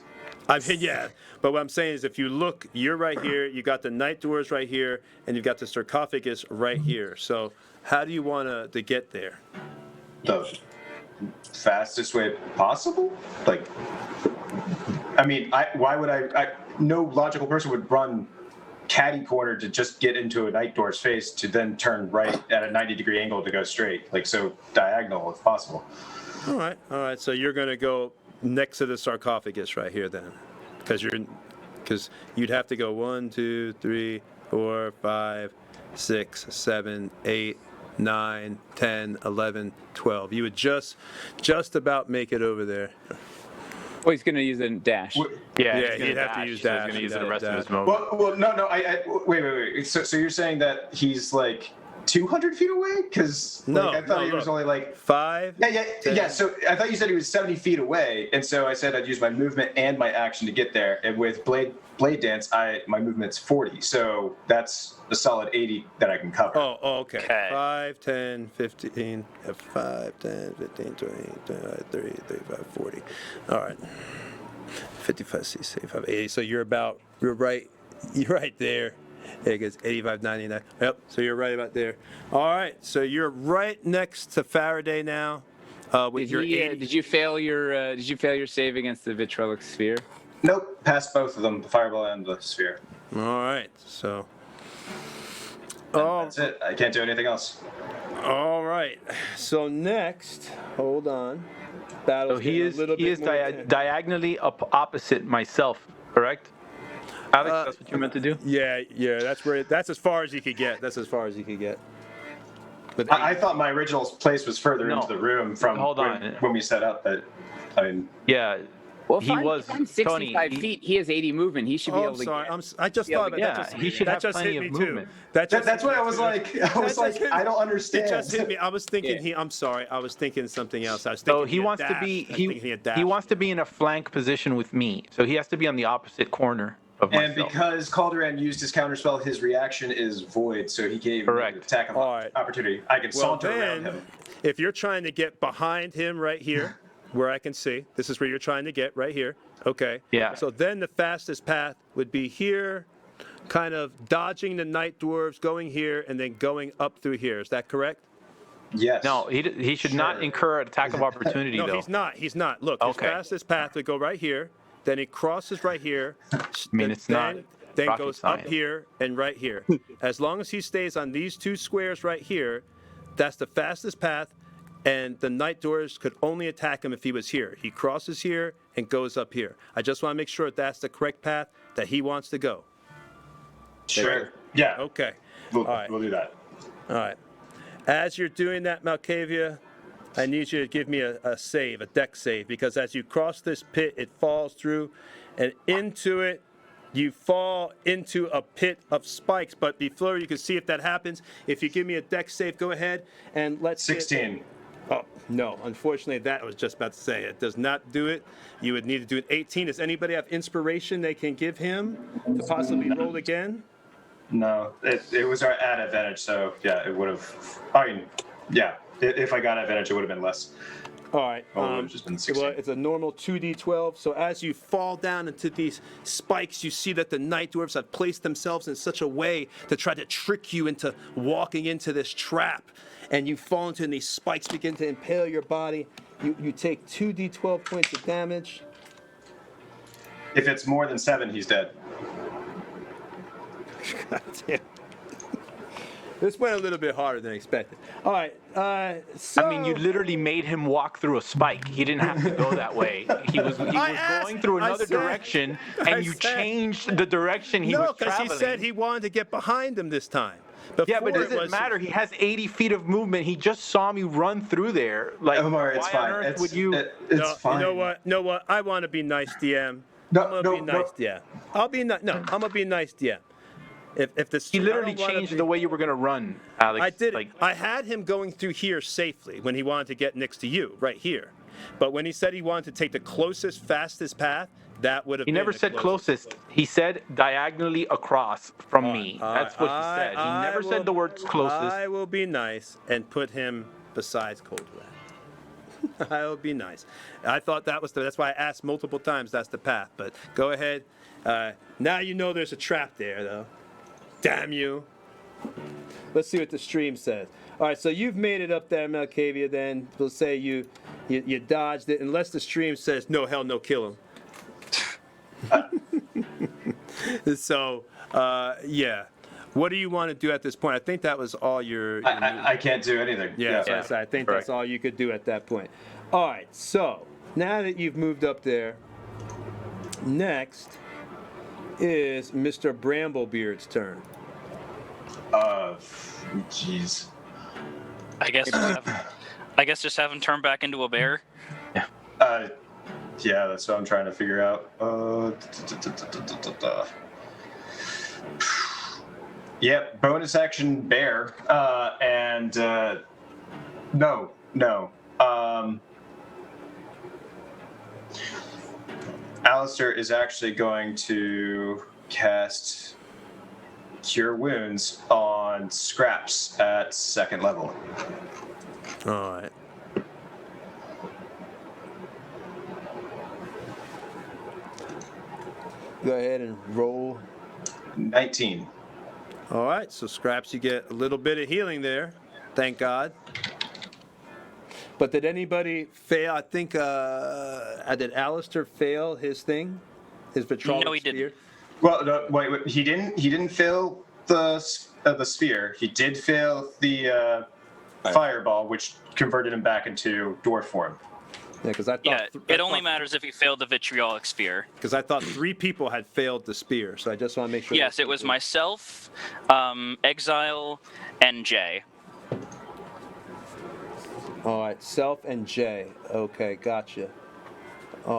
A: I mean, yeah, but what I'm saying is if you look, you're right here, you got the night doors right here, and you've got the sarcophagus right here. So how do you want to get there?
E: The fastest way possible? Like, I mean, why would I no logical person would run catty corner to just get into a night door's face to then turn right at a 90-degree angle to go straight. Like, so diagonal if possible.
A: All right. So you're going to go next to the sarcophagus right here then, because you'd have to go 1, 2, 3, 4, 5, 6, 7, 8, 9, 10, 11, 12. You would just about make it over there.
B: Oh, he's going to use a dash.
A: Yeah, he'd have to use dash.
F: He's going to use the rest of his movement.
E: Well, no. Wait. So you're saying that he's like 200 feet away? Because I thought he was only like
A: 5.
E: Yeah. So I thought you said he was 70 feet away, and so I said I'd use my movement and my action to get there. And with blade dance, my movement's 40, so that's a solid 80 that I can cover.
A: Oh, okay. 5, 10, 15, 5, 10, 15, 20, 25, 30, 35, 40. All right. 55, 65, 80. So you're right there. It goes 85, 99. Yep. So you're right about there. All right. So you're right next to Faraday now. With your 80.
B: Did you fail your save against the vitrolic sphere?
E: Nope. Passed both of them, the fireball and the sphere.
A: All right. So.
E: That's it. I can't do anything else.
A: All right. So next, hold on.
F: So he is diagonally opposite myself, correct? Alex, that's what you meant to do?
A: Yeah. That's as far as you could get. But
E: I thought my original place was further into the room from when we set up, but I mean.
F: Yeah.
B: Well,
F: he was
B: I'm 65 feet. He has 80 movement. He should be able to.
A: I just thought about that.
F: He should have plenty of movement.
E: That's what I was like. I don't understand.
A: It just hit me. I was thinking I'm sorry. I was thinking something else. I was thinking.
F: So he wants to be in a flank position with me. So he has to be on the opposite corner of myself.
E: And because Colderan used his counterspell, his reaction is void, so he gave me an attack opportunity. I can saunter around him.
A: If you're trying to get behind him right here, where I can see, this is where you're trying to get, right here. Okay.
F: Yeah.
A: So then the fastest path would be here, kind of dodging the night dwarves, going here, and then going up through here. Is that correct?
E: Yes.
F: No, he should not incur an attack of opportunity,
A: no,
F: though.
A: He's not. Look, his fastest path would go right here, then he crosses right here.
F: Then
A: goes up here and right here. As long as he stays on these two squares right here, that's the fastest path. And the night doors could only attack him if he was here. He crosses here and goes up here. I just want to make sure that's the correct path that he wants to go.
E: Sure. Yeah.
A: Okay.
E: We'll do that.
A: All right. As you're doing that, Malkavia, I need you to give me a save, a deck save, because as you cross this pit, it falls through, and into it, you fall into a pit of spikes. But before you can see if that happens, if you give me a deck save, go ahead and let's
E: 16.
A: Oh, no. Unfortunately, that I was just about to say. It does not do it. You would need to do an 18. Does anybody have inspiration they can give him to possibly roll again?
E: No. It was our at advantage, so yeah, it would have. I mean, yeah. If I got advantage, it would have been less.
A: All right.
E: It would have just been 16.
A: Well, it's a normal 2d12. So as you fall down into these spikes, you see that the night dwarves have placed themselves in such a way to try to trick you into walking into this trap. And you fall into, and these spikes begin to impale your body. You take 2d12 points of damage.
E: If it's more than 7, he's dead.
A: God damn. This went a little bit harder than expected. All right. So,
F: I mean, you literally made him walk through a spike. He didn't have to go that way. He was going through another direction, and you changed the direction he was traveling.
A: No, because he said he wanted to get behind him this time.
F: Yeah, but
A: Before
F: does
A: it
F: it
A: was-
F: matter? He has 80 feet of movement. He just saw me run through there. Like,
E: Omar, it's
F: why
E: fine.
F: on earth
E: It's,
F: would you?
E: it's
A: No,
E: fine.
A: you know what? I want to be nice, DM.
E: No,
A: I'm gonna
E: no,
A: be nice,
E: no.
A: DM. I'll be no. I'm gonna be nice, DM. If the
F: He literally changed the way you were gonna run, Alex.
A: I did.
F: Like,
A: I had him going through here safely when he wanted to get next to you, right here. But when he said he wanted to take the closest, fastest path, that would have.
F: he
A: been
F: never
A: the
F: said closest. He said diagonally across from me. That's what he said. He never said the words closest.
A: I will be nice and put him besides Colderan. I will be nice. I thought that was that's why I asked multiple times. That's the path. But go ahead. Now you know there's a trap there, though. Damn you. Let's see what the stream says. All right, so you've made it up there, Malkavia. Then we'll say you dodged it, unless the stream says no, hell no, kill him. So yeah, what do you want to do at this point? I think that was all your.
E: I can't do anything.
A: Yeah, so I think that's all you could do at that point. All right, so now that you've moved up there, next is Mr. Bramblebeard's turn.
E: Jeez.
D: I guess just have him turn back into a bear.
E: Yeah, that's what I'm trying to figure out. Yep, bonus action bear. And no. Alistair is actually going to cast Cure Wounds on Scraps at 2nd level.
A: All right. Go ahead and roll.
E: 19.
A: All right, so Scraps, you get a little bit of healing there. Thank God. But did anybody fail? I think, did Alistair fail his thing? His vitriolic
D: No, he
A: spear?
D: didn't.
E: Well, no, wait. He didn't fail the sphere. He did fail the fireball, which converted him back into dwarf form.
A: Yeah, because I thought.
D: Yeah, it only matters if he failed the vitriolic sphere.
A: Because I thought 3 people had failed the spear, so I just want to make sure.
D: Yes, it was myself, Exile, and Jay.
A: All right, Self and Jay. Okay, gotcha.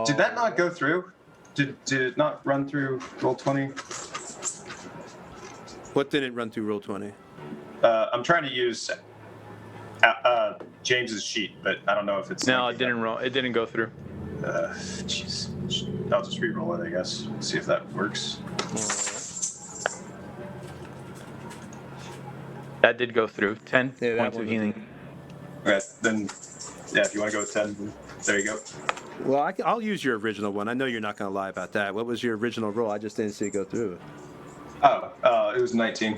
E: Did that not go through? Did it not run through Roll20?
A: What didn't run through Roll20?
E: I'm trying to use James's sheet, but I don't know if it's.
F: No, it didn't roll. It didn't go through.
E: Jeez. I'll just re-roll it, I guess. See if that works.
F: That did go through. 10
A: Yeah, that
F: points
A: one
F: of
A: did.
F: healing.
E: Okay, then, yeah, if you want to go with 10, there you go.
A: Well, I'll use your original one. I know you're not going to lie about that. What was your original roll? I just didn't see it go through.
E: It was 19.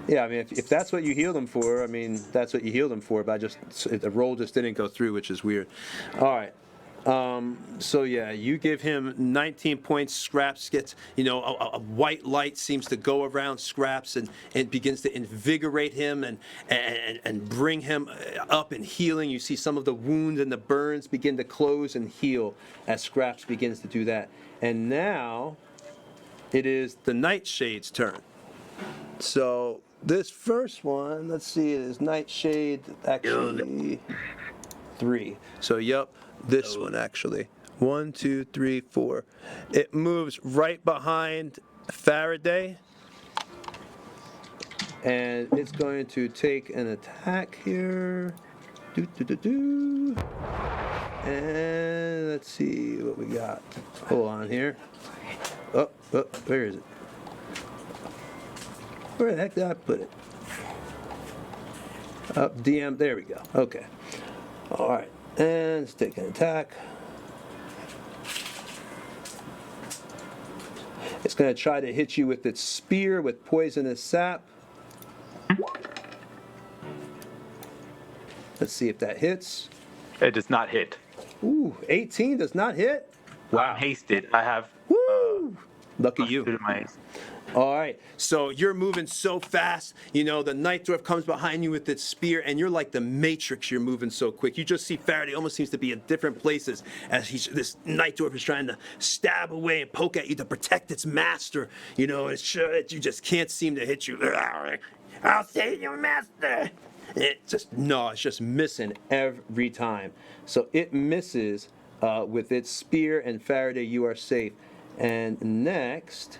A: Yeah, I mean, if that's what you healed him for, I mean, that's what you healed him for. But the roll just didn't go through, which is weird. All right. So yeah, you give him 19 points. Scraps gets, a white light seems to go around Scraps and begins to invigorate him and bring him up and healing. You see some of the wounds and the burns begin to close and heal as Scraps begins to do that. And now it is the Nightshade's turn. So this first one, let's see, it is Nightshade actually 3. So yep. This one actually. 1, 2, 3, 4. It moves right behind Faraday. And it's going to take an attack here. And let's see what we got. Hold on here. Oh, where is it? Where the heck did I put it? DM, there we go. Okay. All right. And let's take an attack. It's going to try to hit you with its spear with poisonous sap. Let's see if that hits.
F: It does not hit.
A: Ooh, 18 does not hit.
F: Wow. I'm hasted. I have.
A: Woo! Lucky you.
F: To my haste.
A: All right, so you're moving so fast, the Night Dwarf comes behind you with its spear, and you're like the Matrix, you're moving so quick. You just see Faraday almost seems to be in different places as this Night Dwarf is trying to stab away and poke at you to protect its master. You just can't seem to hit you. I'll save your master. It's just missing every time. So it misses with its spear, and Faraday, you are safe. And next,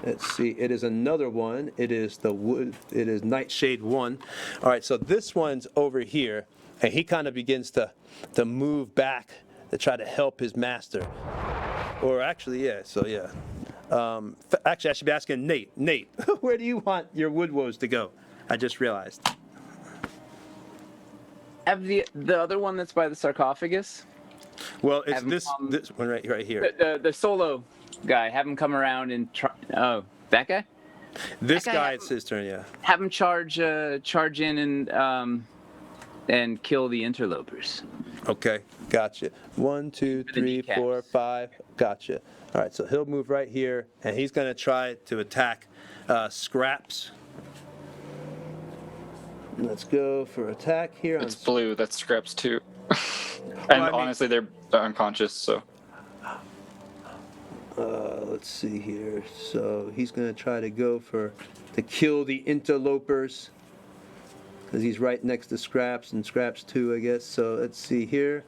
A: let's see, it is another one. It is the wood. It is Nightshade 1. All right, so this one's over here, and he kind of begins to move back to try to help his master. Or actually, yeah. So yeah. Actually, I should be asking Nate. Nate, where do you want your wood woes to go? I just realized.
B: Have the other one that's by the sarcophagus?
A: Well, it's
B: Have him
A: this one right here.
B: The solo guy. Have him come around and try. Oh, that guy.
A: This
B: that guy
A: guy, it's his turn. Yeah.
B: Have him charge in and kill the interlopers.
A: Okay, gotcha. 1, 2,
B: For the
A: 3,
B: kneecaps.
A: 4, 5. Gotcha. All right, so he'll move right here, and he's going to try to attack Scraps. Let's go for attack here.
C: It's blue. That's Scraps too. And honestly, they're unconscious. So.
A: Let's see here. So he's going to try to kill the interlopers, because he's right next to Scraps, and Scraps too, I guess. So let's see here.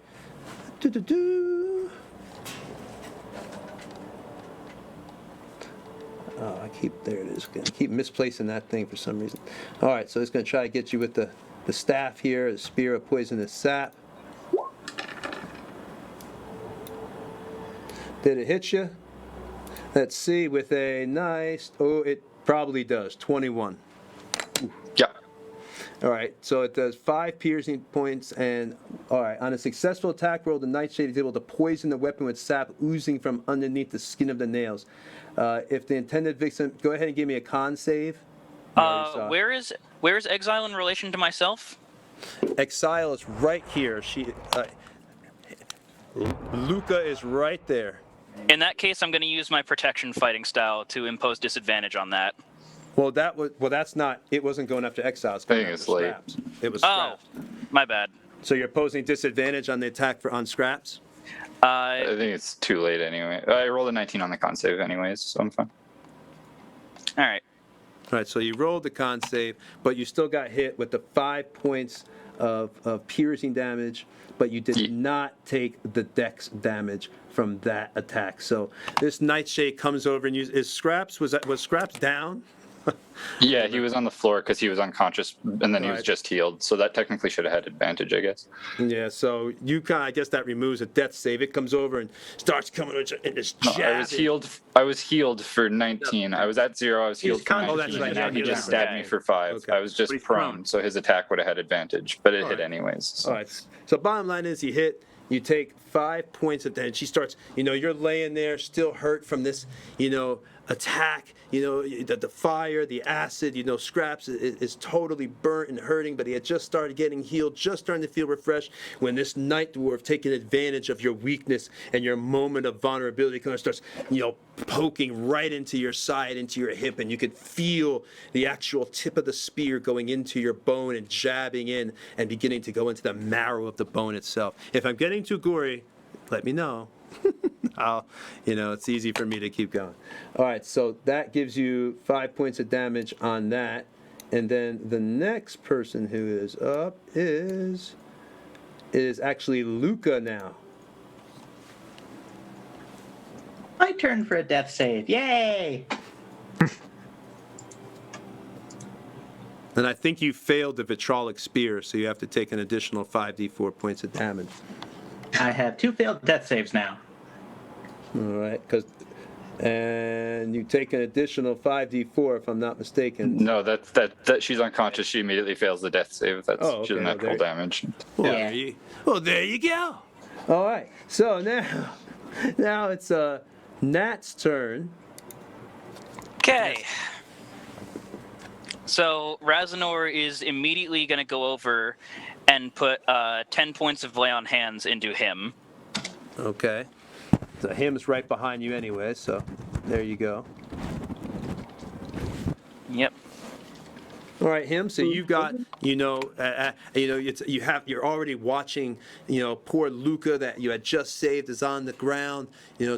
A: Oh, there it is. I keep misplacing that thing for some reason. All right, so it's going to try to get you with the staff here, the spear of poisonous sap. Did it hit you? Let's see, with a nice, it probably does, 21.
C: Yeah.
A: All right, so it does 5 piercing points, and all right, on a successful attack roll, the Nightshade is able to poison the weapon with sap oozing from underneath the skin of the nails. If the intended victim, go ahead and give me a con save.
D: Where is Exile in relation to myself?
A: Exile is right here. Luca is right there.
D: In that case, I'm going to use my protection fighting style to impose disadvantage on that.
A: Well, that's not. It wasn't going after Exile. It's going after Scraps. It was
D: Oh,
A: Scraps.
D: my bad.
A: So you're posing disadvantage on the attack on Scraps?
C: I think it's too late anyway. I rolled a 19 on the con save anyways, so I'm fine.
D: All right.
A: All right, so you rolled the con save, but you still got hit with the 5 points of piercing damage, but you did not take the dex damage from that attack. So this Nightshade comes over and uses. Was Scraps down?
C: Yeah, he was on the floor because he was unconscious, and then he was just healed. So that technically should have had advantage, I guess.
A: Yeah, so I guess that removes a death save. It comes over and starts coming and just jabbing.
C: I was healed for 19. I was at 0. I was healed for 19.
A: Oh, that's right.
C: And now he just stabbed me for 5.
A: Okay.
C: I was just prone, so his attack would have had advantage, but it hit anyways. So.
A: All right. So bottom line is he hit. You take 5 points of damage. She starts, you're laying there still hurt from this, attack, the fire, the acid, Scraps is totally burnt and hurting, but he had just started getting healed, just starting to feel refreshed, when this night dwarf, taking advantage of your weakness and your moment of vulnerability, kind of starts, poking right into your side, into your hip, and you could feel the actual tip of the spear going into your bone and jabbing in and beginning to go into the marrow of the bone itself. If I'm getting too gory, let me know. It's easy for me to keep going. All right, so that gives you 5 points of damage on that. And then the next person who is up is actually Luca now.
H: My turn for a death save. Yay!
A: And I think you failed the vitrolic spear, so you have to take an additional 5d4 points of damage.
H: I have 2 failed death saves now.
A: All right, and you take an additional 5d4 if I'm not mistaken.
C: No, that she's unconscious. She immediately fails the death save. She doesn't have full damage.
A: Well, there you go. All right, so now it's Nat's turn.
D: Okay. So Razanor is immediately going to go over and put 10 points of lay on hands into him.
A: Okay. So him's right behind you anyway, so there you go.
D: Yep.
A: All right, him. So you've got, you're already watching, poor Luca that you had just saved is on the ground,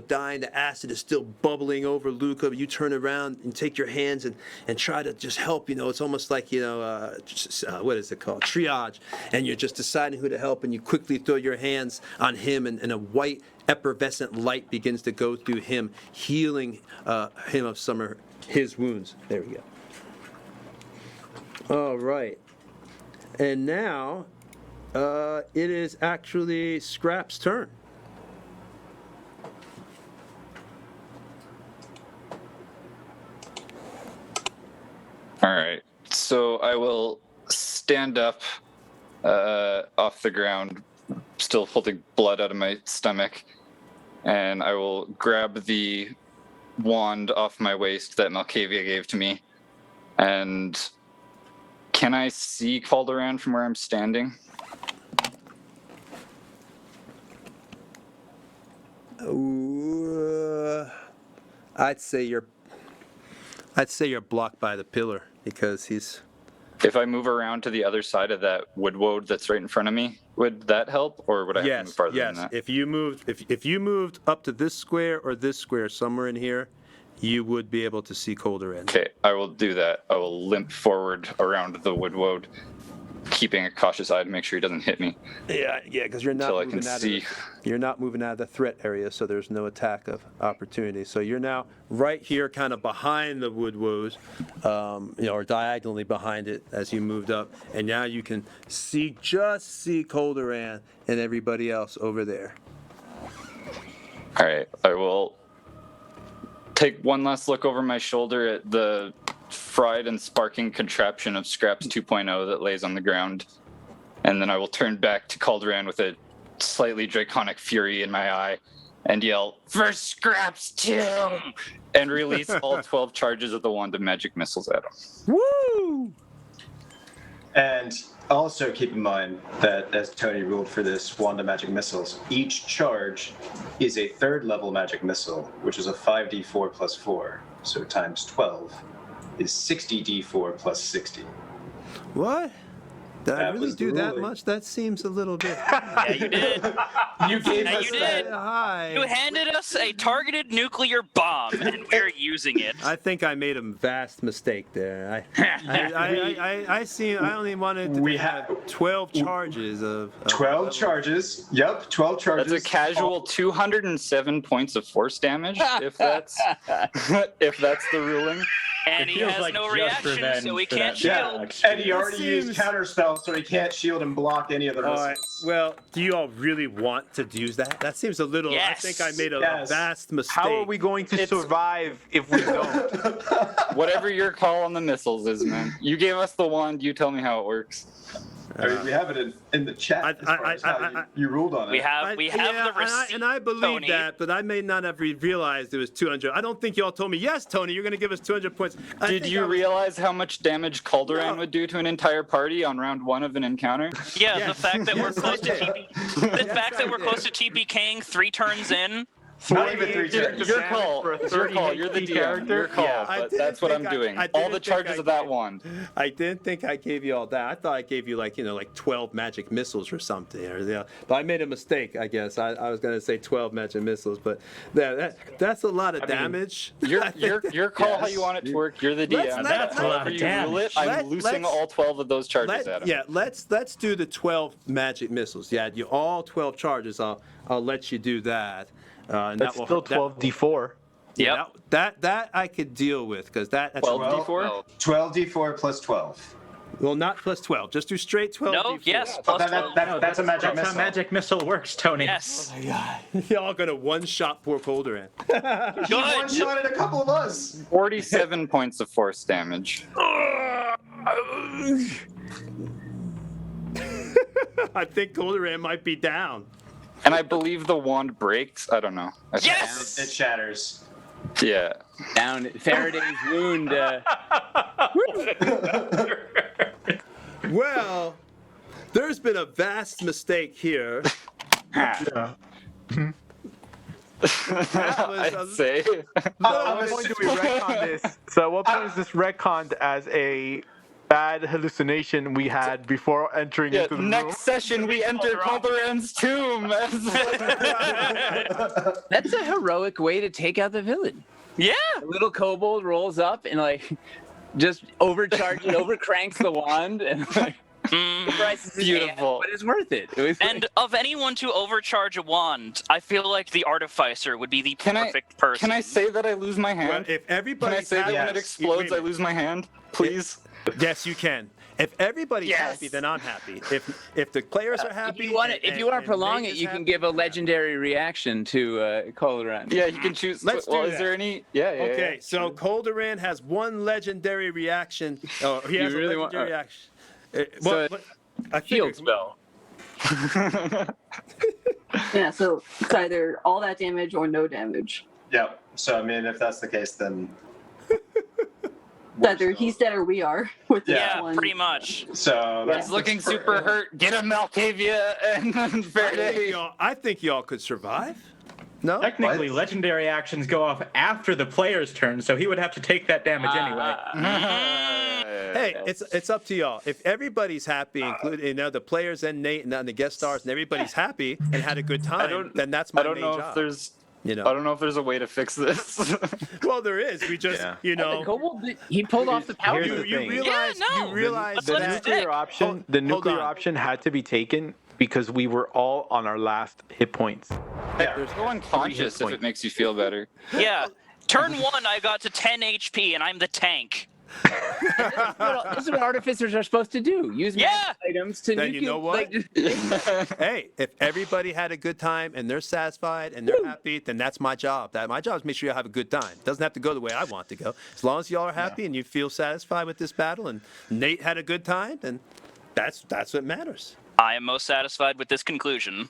A: dying. The acid is still bubbling over Luca. You turn around and take your hands and try to just help. It's almost like, what is it called? Triage. And you're just deciding who to help, and you quickly throw your hands on him, and a white effervescent light begins to go through him, healing him of some of his wounds. There we go. All right. And now it is actually Scrap's turn.
C: All right. So I will stand up off the ground, still holding blood out of my stomach, and I will grab the wand off my waist that Malkavia gave to me. And can I see Colderan from where I'm standing?
A: I'd say you're blocked by the pillar because he's.
C: If I move around to the other side of that wood that's right in front of me, would that help, or would I have to move farther than that?
A: If you moved up to this square or this square, somewhere in here, you would be able to see Colderan.
C: Okay, I will do that. I will limp forward around the wood, keeping a cautious eye to make sure he doesn't hit me.
A: Yeah, because you're not you're not moving out of the threat area, so there's no attack of opportunity. So you're now right here, kind of behind the wood woes, or diagonally behind it as you moved up, and now you can see Colderan and everybody else over there.
C: All right, I will take one last look over my shoulder at the fried and sparking contraption of Scraps 2.0 that lays on the ground, and then I will turn back to Colderan with a slightly draconic fury in my eye and yell, "For Scraps 2!" and release all 12 charges of the wand of magic missiles at him.
A: Woo!
E: And also keep in mind that, as Tony ruled for this wand of magic missiles, each charge is a third level magic missile, which is a 5d4 plus 4. So times 12 is 60d4 plus 60.
A: What? Did I
E: That
A: really
E: was the
A: do that
E: ruling.
A: much? That seems a little bit
D: Yeah, you did.
E: You gave
D: Yeah,
E: us
D: you
E: that.
D: did.
A: high.
D: You handed us a targeted nuclear bomb, and we're using it.
A: I think I made a vast mistake there. I only wanted to
E: We
A: have
E: have
A: 12 charges of
E: 12 charges. Yep, 12 charges.
C: That's a casual 207 points of force damage, if that's if that's the ruling.
D: And he
H: feels
D: has
H: like
D: no
H: just
D: reaction,
H: revenge
D: so he
H: for that
D: can't
H: bad
D: shield.
E: And he already used
A: seems-
E: counterspell, so he can't shield and block any of the
A: All
E: missiles.
A: right. Well, do you all really want to use that? That seems a little.
D: Yes.
A: I think I made a
E: Yes.
A: vast mistake.
F: How are we going to survive if we don't?
C: Whatever your call on the missiles is, man. You gave us the wand. You tell me how it works.
E: I mean, we have it in the chat as far as how you ruled on it.
D: We have
A: Yeah,
D: the receipt,
A: and I believe
D: Tony.
A: that, but I may not have realized it was 200. I don't think you all told me, yes, Tony, you're going to give us 200 points.
C: Did you realize how much damage Colderan
A: No.
C: would do to an entire party on round 1 of an encounter?
D: Yeah,
A: Yes.
D: the fact that we're
A: Yes,
D: close to
A: I did.
D: TP, the fact that we're close to TPKing 3 turns in.
E: Not even 3 turns.
C: Your call.
F: For a
C: It's your
F: 30
C: call. You're the
F: HP
C: DM.
F: character?
C: Your call.
F: Yeah.
A: I
C: But
A: didn't
C: that's what I'm
A: think I-
C: doing.
A: I
C: All
A: didn't
C: the
A: think
C: charges
A: I
C: of that
A: did.
C: wand.
A: I didn't think I gave you all that. I thought I gave you like 12 magic missiles or something. But I made a mistake, I guess. I was going to say 12 magic missiles, but that's a lot of damage.
C: Your call how
E: Yes.
C: you want it to work. You're the
A: Let's-
C: DM.
A: let's-
C: However you rule it,
A: Let-
C: I'm loosing
A: let's-
C: all 12 of those charges at him.
A: Yeah, let's do the 12 magic missiles. Yeah, you all 12 charges. I'll let you do that. And
F: That's still 12d4.
A: Yeah, that I could deal with because that's
C: 12d4?
E: 12d4 plus 12.
A: well, not plus 12. Just do straight 12.
D: No,
A: D4.
D: yes,
E: But
D: plus 12.
E: that's a magic
H: That's
E: missile.
H: how magic missile works, Tony.
D: Yes.
A: Y'all gonna one-shot poor Colderan.
E: He one-shotted a couple of us.
C: 47 points of force damage.
A: I think Colderan might be down.
C: And I believe the wand breaks. I don't know.
D: Yes!
E: It shatters.
C: Yeah.
B: Down Faraday's wound.
A: Well, there's been a vast mistake here. That was
C: I'd say.
F: At what point do we retcon this? So at what point is this retconned as a bad hallucination we had before entering
C: Yeah,
F: into the
C: next
F: room.
C: session we enter Colderan's tomb.
B: That's a heroic way to take out the villain.
D: Yeah.
B: A little kobold rolls up and like just overcranks the wand and like prices his hand,
C: Beautiful.
B: but it's worth it. It was
D: And of anyone to overcharge a wand, I feel like the artificer would be the
C: Can
D: perfect person.
C: Can I say that I lose my
A: Well,
C: hand?
A: if
C: Can I
A: everybody's
C: say that
A: happy,
C: when it explodes, I lose my hand? Please?
A: Yes, you can. If everybody's
C: Yes.
A: happy, then I'm happy. If the players are happy,
B: if you want to prolong
A: Nate
B: it,
A: is
B: you can
A: happy,
B: give a
A: I'm happy.
B: legendary reaction to Colderan.
C: Yeah, you can choose.
A: Let's
C: well,
A: do
C: is
A: that.
C: there any? Yeah.
A: Okay, so Colderan has one legendary reaction. Oh, he has
B: really
A: a
B: want-
A: legendary reaction.
B: So
A: I
B: Shield
A: figured-
B: spell.
G: Yeah, so it's either all that damage or no damage.
E: Yep. So I mean, if that's the case, then
G: It's either he's dead or we are with this
D: Yeah,
G: one.
D: pretty much.
E: so
C: He's looking super hurt. Get him, Malkavia and Faraday.
A: I think y'all could survive. No?
H: Technically,
E: What?
H: legendary actions go off after the player's turn, so he would have to take that damage anyway.
A: Hey, it's up to y'all. If everybody's happy, including the players and Nate and the guest stars, and everybody's happy and had a good time, then that's my
C: I don't
A: main
C: know
A: job.
C: if there's.
A: You
C: I
A: know.
C: don't know if there's a way to fix this.
A: Well, there is. We just,
F: Yeah.
A: you
B: The
A: know,
B: kobold, he pulled off the power.
F: Here's
A: you,
F: the
A: you
F: thing.
A: realize,
D: Yeah, no.
A: you realize
D: Let's
F: The
D: let it
A: that.
D: stick.
F: nuclear option,
A: Hold-
F: the
A: hold
F: nuclear
A: on.
F: option had to be taken because we were all on our last hit points.
A: There's
C: Go unconscious if it makes you feel better.
D: Yeah. Turn 1, I got to 10 HP, and I'm the tank.
B: This is what artificers are supposed to do. Use
D: Yeah.
B: magic items to
A: Then
B: nuke
A: you know what? Hey, if everybody had a good time and they're satisfied and they're happy, then that's my job. My job is to make sure you have a good time. It doesn't have to go the way I want it to go. As long as y'all are happy and you feel satisfied with this battle and Nate had a good time, then that's what matters.
D: I am most satisfied with this conclusion.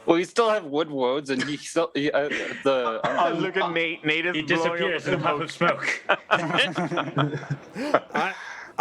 C: Well, we still have wood woads, and he still
F: Look at Nate. Nate is
H: He
F: blowing up
H: disappears in a puff of smoke.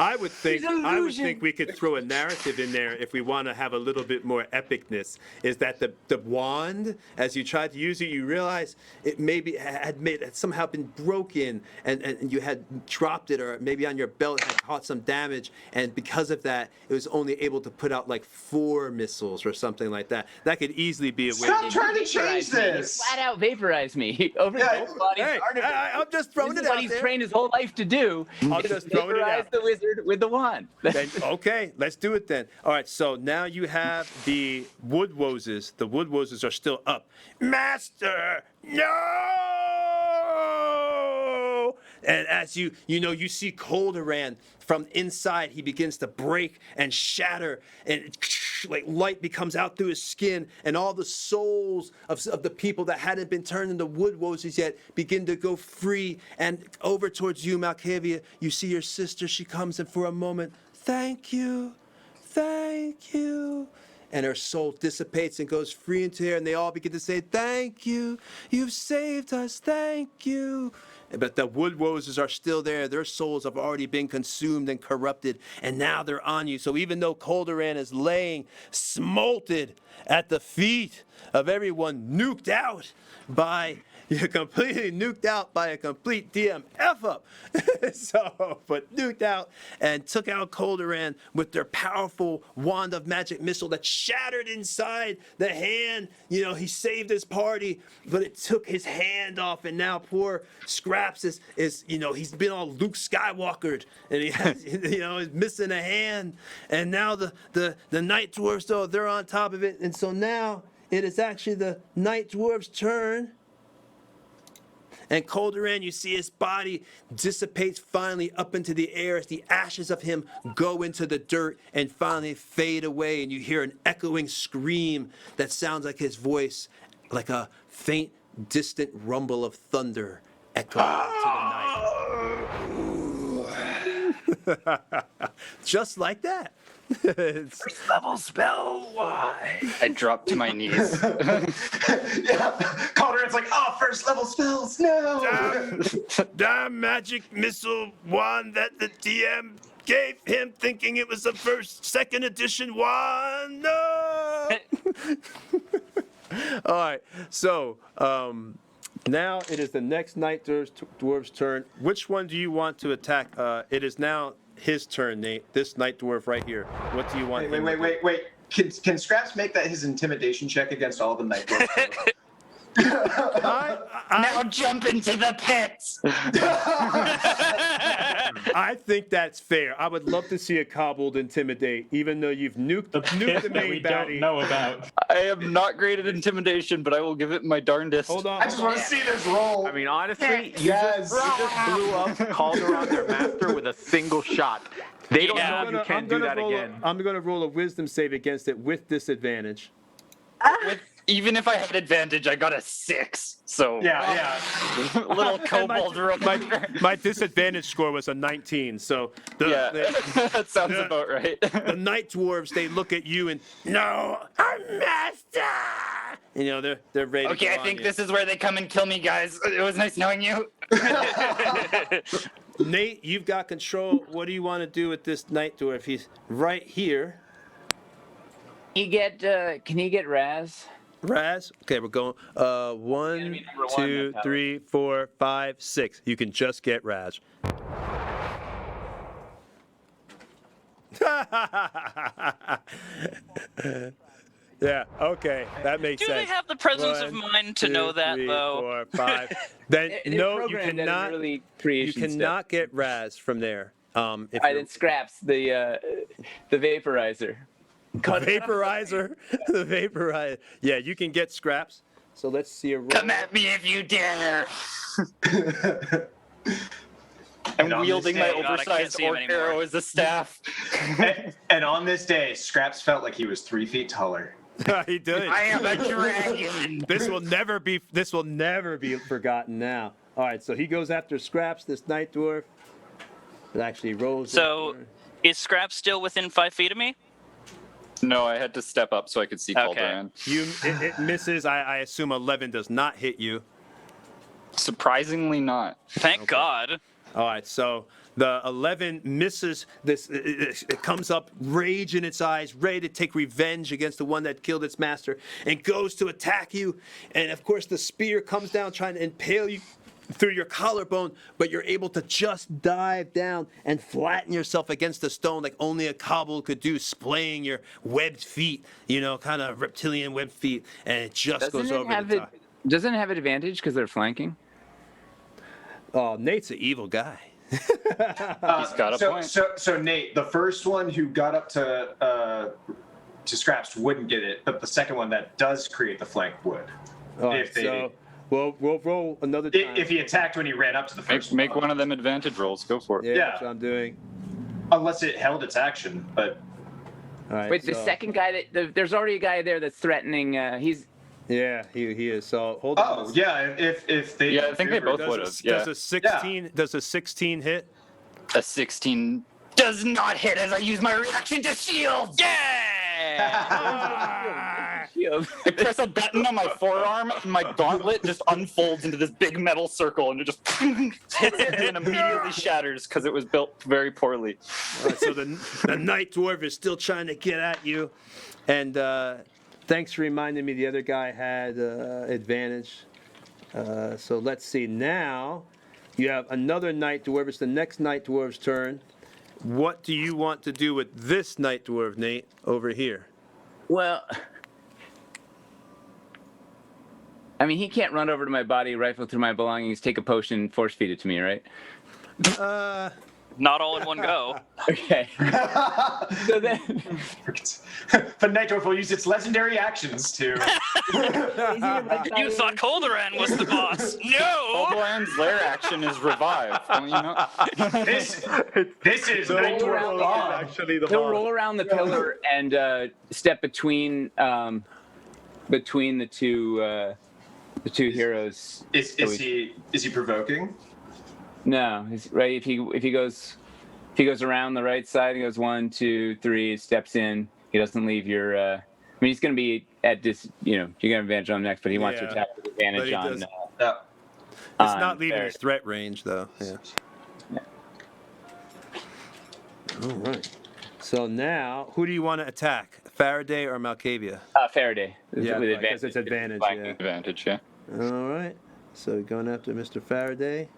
A: I would think we could throw a narrative in there if we want to have a little bit more epicness. Is that the wand, as you tried to use it, you realize it maybe had somehow been broken, and you had dropped it, or maybe on your belt had caught some damage, and because of that, it was only able to put out like 4 missiles or something like that. That could easily be a way.
E: Stop trying to change this.
B: Flat out vaporize me over
E: Yeah,
B: the whole body.
A: Hey, I'm just throwing
B: This
A: it
B: is what
A: out
B: he's
A: there.
B: trained his whole life to do.
A: I'm just throwing it
B: Vaporize
A: out.
B: the wizard with the wand.
A: Then, okay, let's do it then. All right, so now you have the wood woses. The wood woses are still up. Master, no! And as you see Colderan from inside, he begins to break and shatter, and like light becomes out through his skin, and all the souls of the people that hadn't been turned into wood woses yet begin to go free. And over towards you, Malkavia, you see your sister. She comes in for a moment. Thank you. Thank you. And her soul dissipates and goes free into air, and they all begin to say, thank you. You've saved us. Thank you. But the wood woses are still there. Their souls have already been consumed and corrupted, and now they're on you. So even though Colderan is laying smolted at the feet of everyone, nuked out by completely nuked out by a complete DM F up. But nuked out and took out Colderan with their powerful wand of magic missile that shattered inside the hand. He saved his party, but it took his hand off, and now poor Scraps is he's been all Luke Skywalkered, and he has, he's missing a hand, and now the Night Dwarves, though, they're on top of it, and so now it is actually the Night Dwarves' turn. And Colderan, you see his body dissipates finally up into the air as the ashes of him go into the dirt and finally fade away. And you hear an echoing scream that sounds like his voice, like a faint, distant rumble of thunder echoing into the night. Just like that.
B: First level spell. Why?
C: I dropped to my knees.
E: Yeah, Calderon's like, oh, first level spells, no.
A: Damn magic missile wand that the DM gave him, thinking it was a second edition wand. No. All right. So now it is the next Night Dwarves turn. Which one do you want to attack? It is now his turn, Nate. This night dwarf right here. What do you want?
E: Wait. Can Scraps make that his intimidation check against all the night dwarves?
C: Now jump into the pits.
A: I think that's fair. I would love to see a kobold intimidate, even though you've nuked the
H: Pit that we
A: main
H: don't
A: baddie.
H: know about.
C: I am not great at intimidation, but I will give it my darndest.
A: Hold on.
E: I just want to see this roll.
F: I mean, honestly,
E: Yes.
F: you just blew up Calderon, their master, with a single shot. They don't
D: Yeah.
F: know you can't do that again.
A: I'm going to roll a wisdom save against it with disadvantage.
C: Even if I had advantage, I got a 6. So
E: Yeah.
C: little kobold rook.
A: My disadvantage score was a 19, so
C: That sounds about right.
A: the night dwarves, they look at you and, no, our master! You know, they're ready to
C: Okay,
A: go
C: I
A: on
C: think
A: you.
C: this is where they come and kill me, guys. It was nice knowing you.
A: Nate, you've got control. What do you want to do with this night dwarf? He's right here.
B: Can he get Raz?
A: Raz. Okay, we're going. One,
B: Enemy number one,
A: 2,
B: that's how-
A: 3, 4, 5, 6. You can just get Raz. Yeah. Okay, that makes
D: Do
A: sense.
D: they have the presence of
A: 1,
D: mind to know
A: 2,
D: that,
A: 3,
D: though?
A: 4, 5. Then
B: They're
A: no, you
B: programmed at an
A: cannot.
B: early
A: You
B: creation
A: cannot get Raz from there. If
B: All right,
A: you're-
B: then Scraps the vaporizer.
A: The vaporizer. The vaporizer. Yeah, you can get Scraps. So let's see a roll.
C: Come at me if you dare. I'm
E: on
C: wielding
E: this
C: my
E: day-
D: God, I can't
C: oversized
D: see him
C: orc
D: anymore.
C: arrow as a staff.
E: And on this day, Scraps felt like he was 3 feet taller.
A: He did.
C: I am a dragon.
A: This will never be forgotten now. All right, so he goes after Scraps, this night dwarf. It actually rolls.
D: So, is Scrap still within 5 feet of me?
C: No, I had to step up so I could see
D: Okay.
C: Colderan.
A: it misses. I assume 11 does not hit you.
C: Surprisingly not.
D: Thank God.
A: All right, so the 11 misses. It comes up, rage in its eyes, ready to take revenge against the one that killed its master, and goes to attack you. And of course, the spear comes down, trying to impale you through your collarbone, but you're able to just dive down and flatten yourself against the stone like only a kobold could do, splaying your webbed feet, kind of reptilian webbed feet, and it just goes over the top.
B: Doesn't it have advantage because they're flanking?
A: Oh, Nate's an evil guy.
C: He's got a point.
E: So Nate, the first one who got up to Scraps wouldn't get it, but the second one that does create the flank would.
A: All right,
E: If they-
A: so we'll roll another time.
E: If he attacked when he ran up to the first
C: Make one of them advantage rolls. Go for it.
A: Yeah,
E: Yeah.
A: that's what I'm doing.
E: Unless it held its action, but
A: All right,
B: Wait, the
A: so-
B: second guy there's already a guy there that's threatening. He's
A: Yeah, he is. So hold on.
E: oh yeah, if they
C: Yeah, I think they both would have. Yeah.
A: Does a 16? Does a 16 hit?
C: A 16 does not hit as I use my reaction to shield.
D: Yeah!
C: I press a button on my forearm, and my gauntlet just unfolds into this big metal circle, and it just hits it and immediately shatters because it was built very poorly.
A: All right, so the night dwarf is still trying to get at you, and thanks for reminding me the other guy had advantage. So let's see. Now you have another night dwarf. It's the next night dwarf's turn. What do you want to do with this night dwarf, Nate, over here?
B: well. I mean, he can't run over to my body, rifle through my belongings, take a potion, force feed it to me, right?
D: Not all in one go.
B: Okay. So then,
E: but Night Dwarf will use its legendary actions to.
D: You thought Colderan was the boss. No!
C: Colderan's lair action is revive. Don't you know?
E: this is Night Dwarf God.
A: Actually, the
B: he'll roll around the pillar and step between the two heroes.
E: Is he provoking?
B: No, he's right. If he goes around the right side, he goes 1, 2, 3, steps in. He doesn't leave your. I mean, he's going to be at this. You're going to have advantage on him next, but he wants to
A: Yeah.
B: attack with advantage
A: But he
B: on.
A: does-
E: Yeah.
A: It's
B: on
A: not leaving
B: Barrett.
A: his threat range, though. Yeah.
B: Yeah.
A: All right. So now, who do you want to attack, Faraday or Malkavia?
B: Faraday.
A: Yeah,
B: with
A: because it's advantage.
B: flanking.
A: Yeah.
C: Advantage, yeah.
A: All right. So going after Mr. Faraday.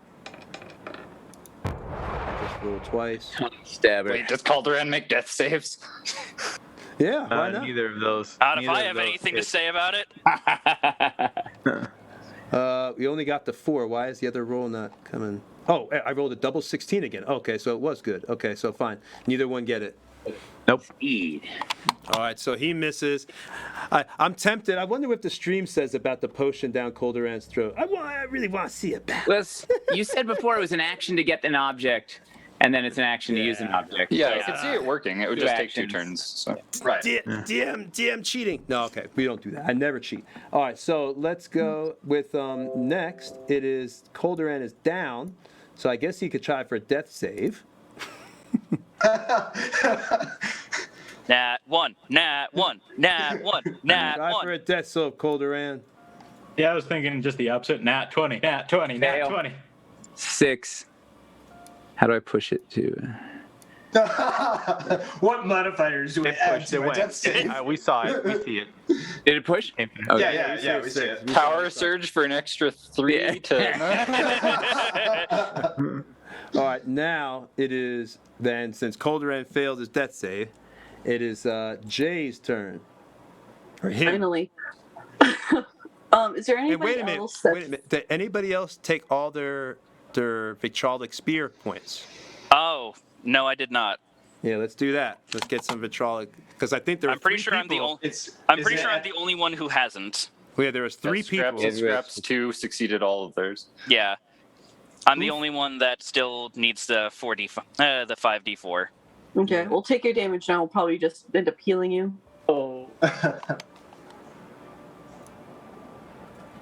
A: Just roll twice.
B: Stabber.
C: Wait, does Calderan make death saves?
A: Yeah, why not?
F: Neither of those.
D: Not if
F: neither
D: I
F: of
D: have
F: those
D: anything to
F: hit.
D: say about it.
A: We only got the 4. Why is the other roll not coming? Oh, I rolled a double 16 again. Okay, so it was good. Okay, so fine. Neither one get it.
F: Nope.
B: Speed.
A: All right, so he misses. I'm tempted. I wonder what the stream says about the potion down Colderan's throat. I really want to see it back.
B: Well, you said before it was an action to get an object, and then it's an action to use an object.
C: Yeah, I could see it working. It would
B: Two
C: just take 2
B: actions.
C: turns. So.
E: Right.
A: DM cheating. No, okay, we don't do that. I never cheat. All right, so let's go with next. It is Colderan is down, so I guess he could try for a death save.
D: Nat 1, Nat 1, Nat 1, Nat
A: Try for
D: 1.
A: a death save, Colderan.
H: Yeah, I was thinking just the opposite. Nat 20, Nat 20, Nat
B: Fail.
H: 20.
B: 6. How do I push it to?
E: What modifiers do we
F: It
E: add
F: pushed.
E: to
F: It
E: a death
F: went.
E: save?
F: We saw it. We see it.
B: Did it push?
F: Okay.
E: Yeah, we see it.
C: Power surge for an extra 3 to.
A: All right, now it is then, since Colderan failed his death save, it is Jay's turn. Or him.
G: Finally. Is there
A: Hey,
G: anybody
A: wait a minute.
G: else
A: Wait a minute. Did anybody else take all their vitrolic spear points?
D: Oh, no, I did not.
A: Yeah, let's do that. Let's get some vitrolic, because I think there are
D: I'm pretty
A: three
D: sure I'm the
A: people-
D: only.
E: It's.
D: I'm
E: is
D: pretty
E: it
D: sure I'm
E: at-
D: the only one who hasn't.
A: Yeah, there was 3 people.
C: Scraps, Scraps 2 succeeded all of theirs.
D: Yeah, I'm the only one that still needs the 5d4.
G: Okay, we'll take your damage now. We'll probably just end up healing you.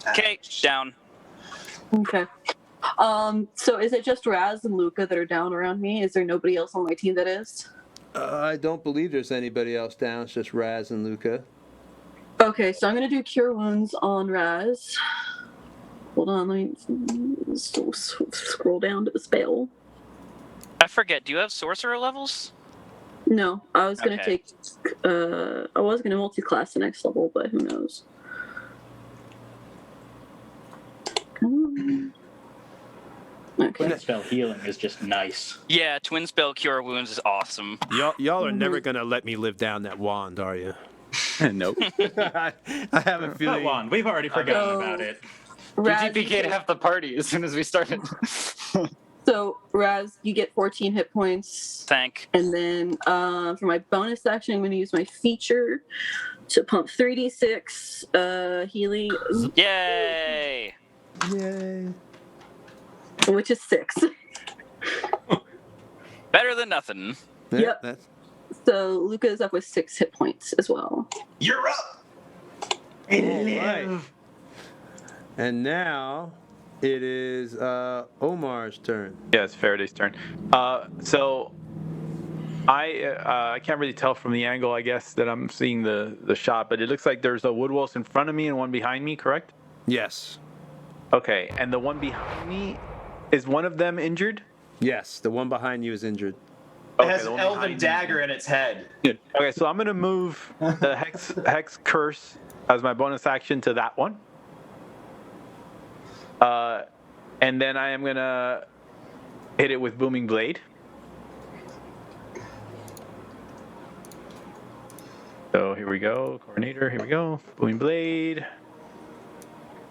D: Okay, down.
G: Okay. So is it just Raz and Luca that are down around me? Is there nobody else on my team that is?
A: I don't believe there's anybody else down. It's just Raz and Luca.
G: Okay, so I'm gonna do Cure Wounds on Raz. Hold on, let me scroll down to the spell.
D: I forget. Do you have sorcerer levels?
G: No, I was gonna
D: Okay.
G: take. I was gonna multi-class the next level, but who knows? Okay.
H: Twin spell healing is just nice.
D: Yeah, twin spell cure wounds is awesome.
A: Y'all are never gonna let me live down that wand, are you?
B: Nope.
A: I have a
H: That
A: feeling.
H: one, we've already forgotten
G: Oh.
H: about it.
G: Raz, you
C: UTPK'd
G: get-
C: half the party as soon as we started.
G: So Raz, you get 14 hit points.
D: Thank.
G: And then for my bonus action, I'm going to use my feature to pump 3d6 healing,
D: Yay!
A: Yay.
G: which is 6.
D: Better than nothing.
A: Yeah,
G: Yep.
A: that's-
G: So Luca is up with 6 hit points as well.
E: You're up.
A: all right. And now it is Omar's turn.
F: Yeah, it's Faraday's turn. So I can't really tell from the angle, I guess, that I'm seeing the shot, but it looks like there's a wood walls in front of me and one behind me, correct?
A: Yes.
F: Okay, and the one behind me, is one of them injured?
A: Yes, the one behind you is injured.
E: It
F: Okay,
E: has
F: the
E: an
F: one
E: elven
F: behind me.
E: dagger in its head.
F: Okay, so I'm gonna move the hex curse as my bonus action to that one. And then I am gonna hit it with booming blade. So here we go, coordinator. Here we go, booming blade.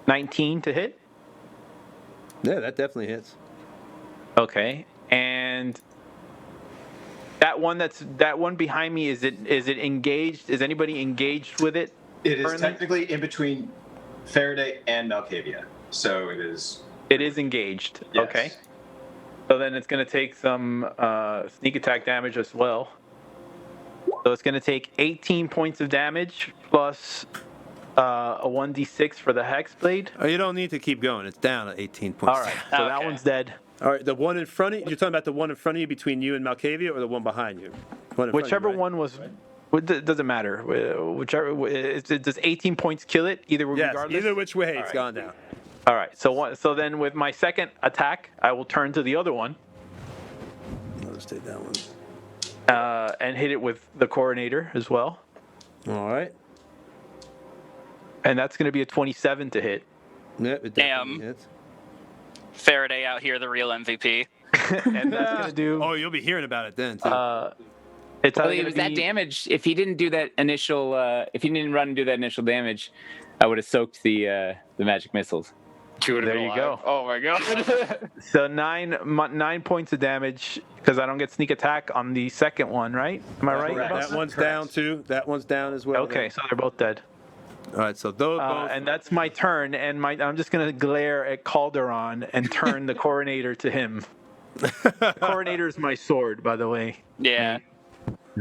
F: 19 to hit.
A: Yeah, that definitely hits.
F: Okay, and that one behind me, is it engaged? Is anybody engaged with it?
E: It is
F: Currently?
E: technically in between Faraday and Malkavia, so it is.
F: It is engaged.
E: Yes.
F: Okay. So then it's going to take some sneak attack damage as well. So it's going to take 18 points of damage plus a 1d6 for the hex blade.
A: Oh, you don't need to keep going. It's down at 18 points.
F: All right. So that
D: Okay.
F: one's dead.
A: All right, the one in front of you, you're talking about the one in front of you between you and Malkavia, or the one behind you? One in front of you,
F: Whichever
A: right?
F: one was. It doesn't matter. Whichever. Does 18 points kill it? Either
A: Yes,
F: regardless.
A: either which way, it's
F: right.
A: gone down.
F: All right. So then with my second attack, I will turn to the other one
A: I'll just take that one.
F: and hit it with the coronator as well.
A: All right.
F: And that's going to be a 27 to hit.
A: Yep, it
D: Damn.
A: definitely hits.
D: Faraday out here, the real MVP.
F: and that's gonna do.
A: Oh, you'll be hearing about it then too.
F: It's
B: Well,
F: either
B: it was
F: gonna
B: that
F: be-
B: damage. If he didn't do that initial, if he didn't run and do that initial damage, I would have soaked the magic missiles.
F: There you go.
C: Oh my god.
F: So 9 points of damage because I don't get sneak attack on the second one, right? Am I right?
E: correct.
F: about
A: That
F: that?
A: one's
E: Correct.
A: down too. That one's down as well.
F: Okay, so they're both dead.
A: All right. So those both.
F: And that's my turn, and I'm just gonna glare at Calderon and turn the coronator to him. Coronator is my sword, by the way.
D: Yeah.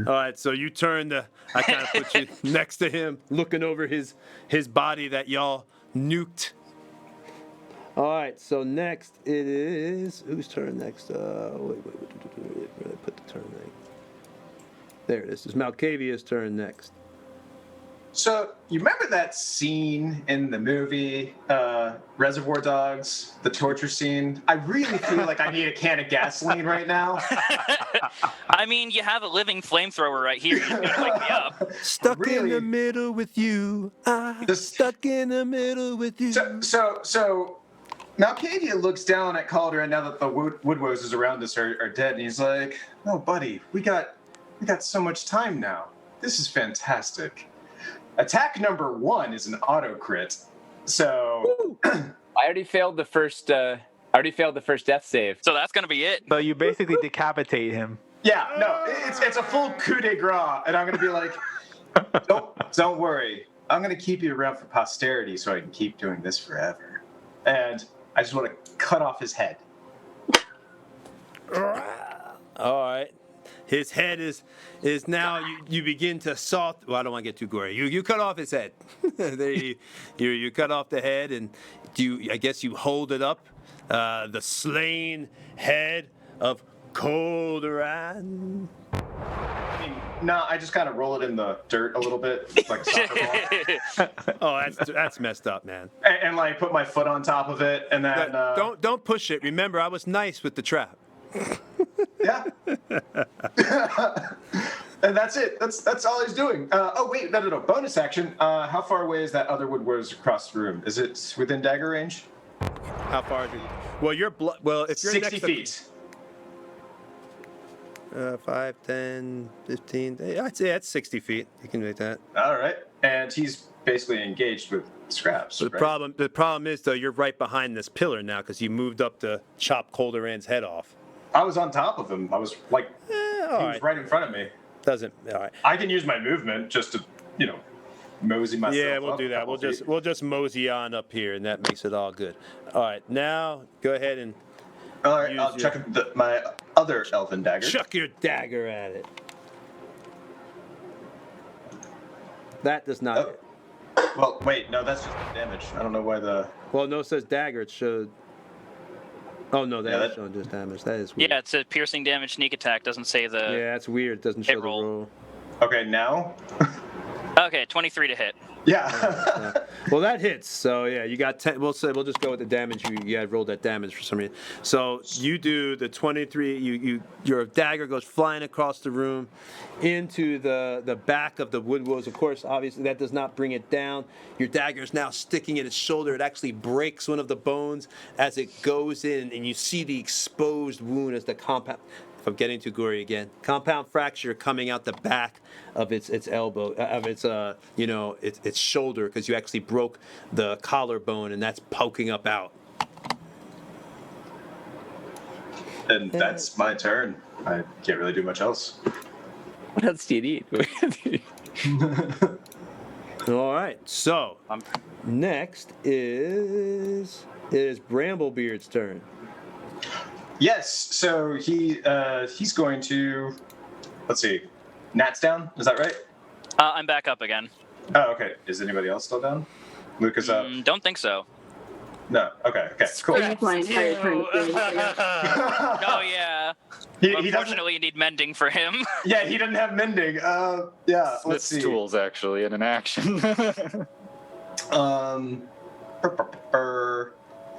A: All right, so you turn the. I kind of put you next to him, looking over his body that y'all nuked. All right, so next it is whose turn next? Wait, where did I put the turn thing? There it is. It's Malkavia's turn next.
E: So you remember that scene in the movie Reservoir Dogs, the torture scene? I really feel like I need a can of gasoline right now.
D: I mean, you have a living flamethrower right here. You're gonna wake me up.
A: Stuck in
E: Really?
A: the middle with you.
E: This-
A: Stuck in the middle with you.
E: So Malkavia looks down at Calderan now that the woodwoses around us are dead, and he's like, "Oh, buddy, we got so much time now. This is fantastic." Attack number 1 is an auto crit. So
B: I already failed the first. Death save.
D: So that's gonna be it.
F: So you basically decapitate him.
E: yeah, no, it's a full coup de grace, and I'm gonna be like, don't worry, I'm gonna keep you around for posterity so I can keep doing this forever. And I just want to cut off his head.
A: All right. His head is now you begin to saw. Well, I don't want to get too gory. You cut off his head. There you cut off the head, and I guess you hold it up, the slain head of Colderan.
E: I mean, no, I just kind of roll it in the dirt a little bit, like a soccer ball,
A: Oh, that's messed up, man.
E: and like put my foot on top of it, and then
A: Don't push it. Remember, I was nice with the trap.
E: yeah. And that's it. That's all he's doing. Oh wait, no. Bonus action. How far away is that other woodwose across the room? Is it within dagger range?
A: How far? Well, if you're
E: 60
A: next
E: feet.
A: 5, 10, 15. I'd say that's 60 feet. You can make that.
E: All right. And he's basically engaged with scraps.
A: The
E: right?
A: problem is though, you're right behind this pillar now because you moved up to chop Colderan's head off.
E: I was on top of him. I was like,
A: All
E: he was
A: right.
E: right in front of me.
A: Doesn't. All right.
E: I can use my movement just to, mosey myself.
A: Yeah, we'll
E: up
A: do
E: a
A: that.
E: couple feet.
A: We'll just mosey on up here, and that makes it all good. All right, now go ahead and
E: All right,
A: use
E: I'll
A: your-
E: check my other elven dagger.
A: chuck your dagger at it. That does not
E: Oh.
A: hit.
E: Well, wait, no, that's just damage. I don't know why the.
A: Well, no, it says dagger. It showed. Oh no, that
E: Yeah,
A: is
E: that-
A: showing just damage. That is weird.
D: Yeah, it's a piercing damage sneak attack. Doesn't say the.
A: Yeah, that's weird. It doesn't show
D: hit
A: the
D: roll.
A: roll.
E: Okay, now.
D: Okay, 23 to hit.
E: Yeah.
A: Well, that hits. So yeah, you got 10. We'll just go with the damage. You had rolled that damage for some reason. So you do the 23. Your dagger goes flying across the room into the back of the woodwose. Of course, obviously that does not bring it down. Your dagger is now sticking in its shoulder. It actually breaks one of the bones as it goes in, and you see the exposed wound as the compound. If I'm getting too gory again, compound fracture coming out the back of its elbow, of its shoulder, because you actually broke the collarbone, and that's poking up out.
E: And that's my turn. I can't really do much else.
B: What else do you need?
A: All right, so next is Bramblebeard's turn.
E: Yes, so he's going to. Let's see. Nat's down. Is that right?
D: I'm back up again.
E: Oh, okay. Is anybody else still down? Luke is up.
D: Don't think so.
E: No. Okay. Cool.
G: I used my entire turn to do it.
D: Oh yeah.
E: He doesn't.
D: Unfortunately, you need mending for him.
E: Yeah, he doesn't have mending. Yeah. Let's
C: Smith's
E: see.
C: tools actually in an action.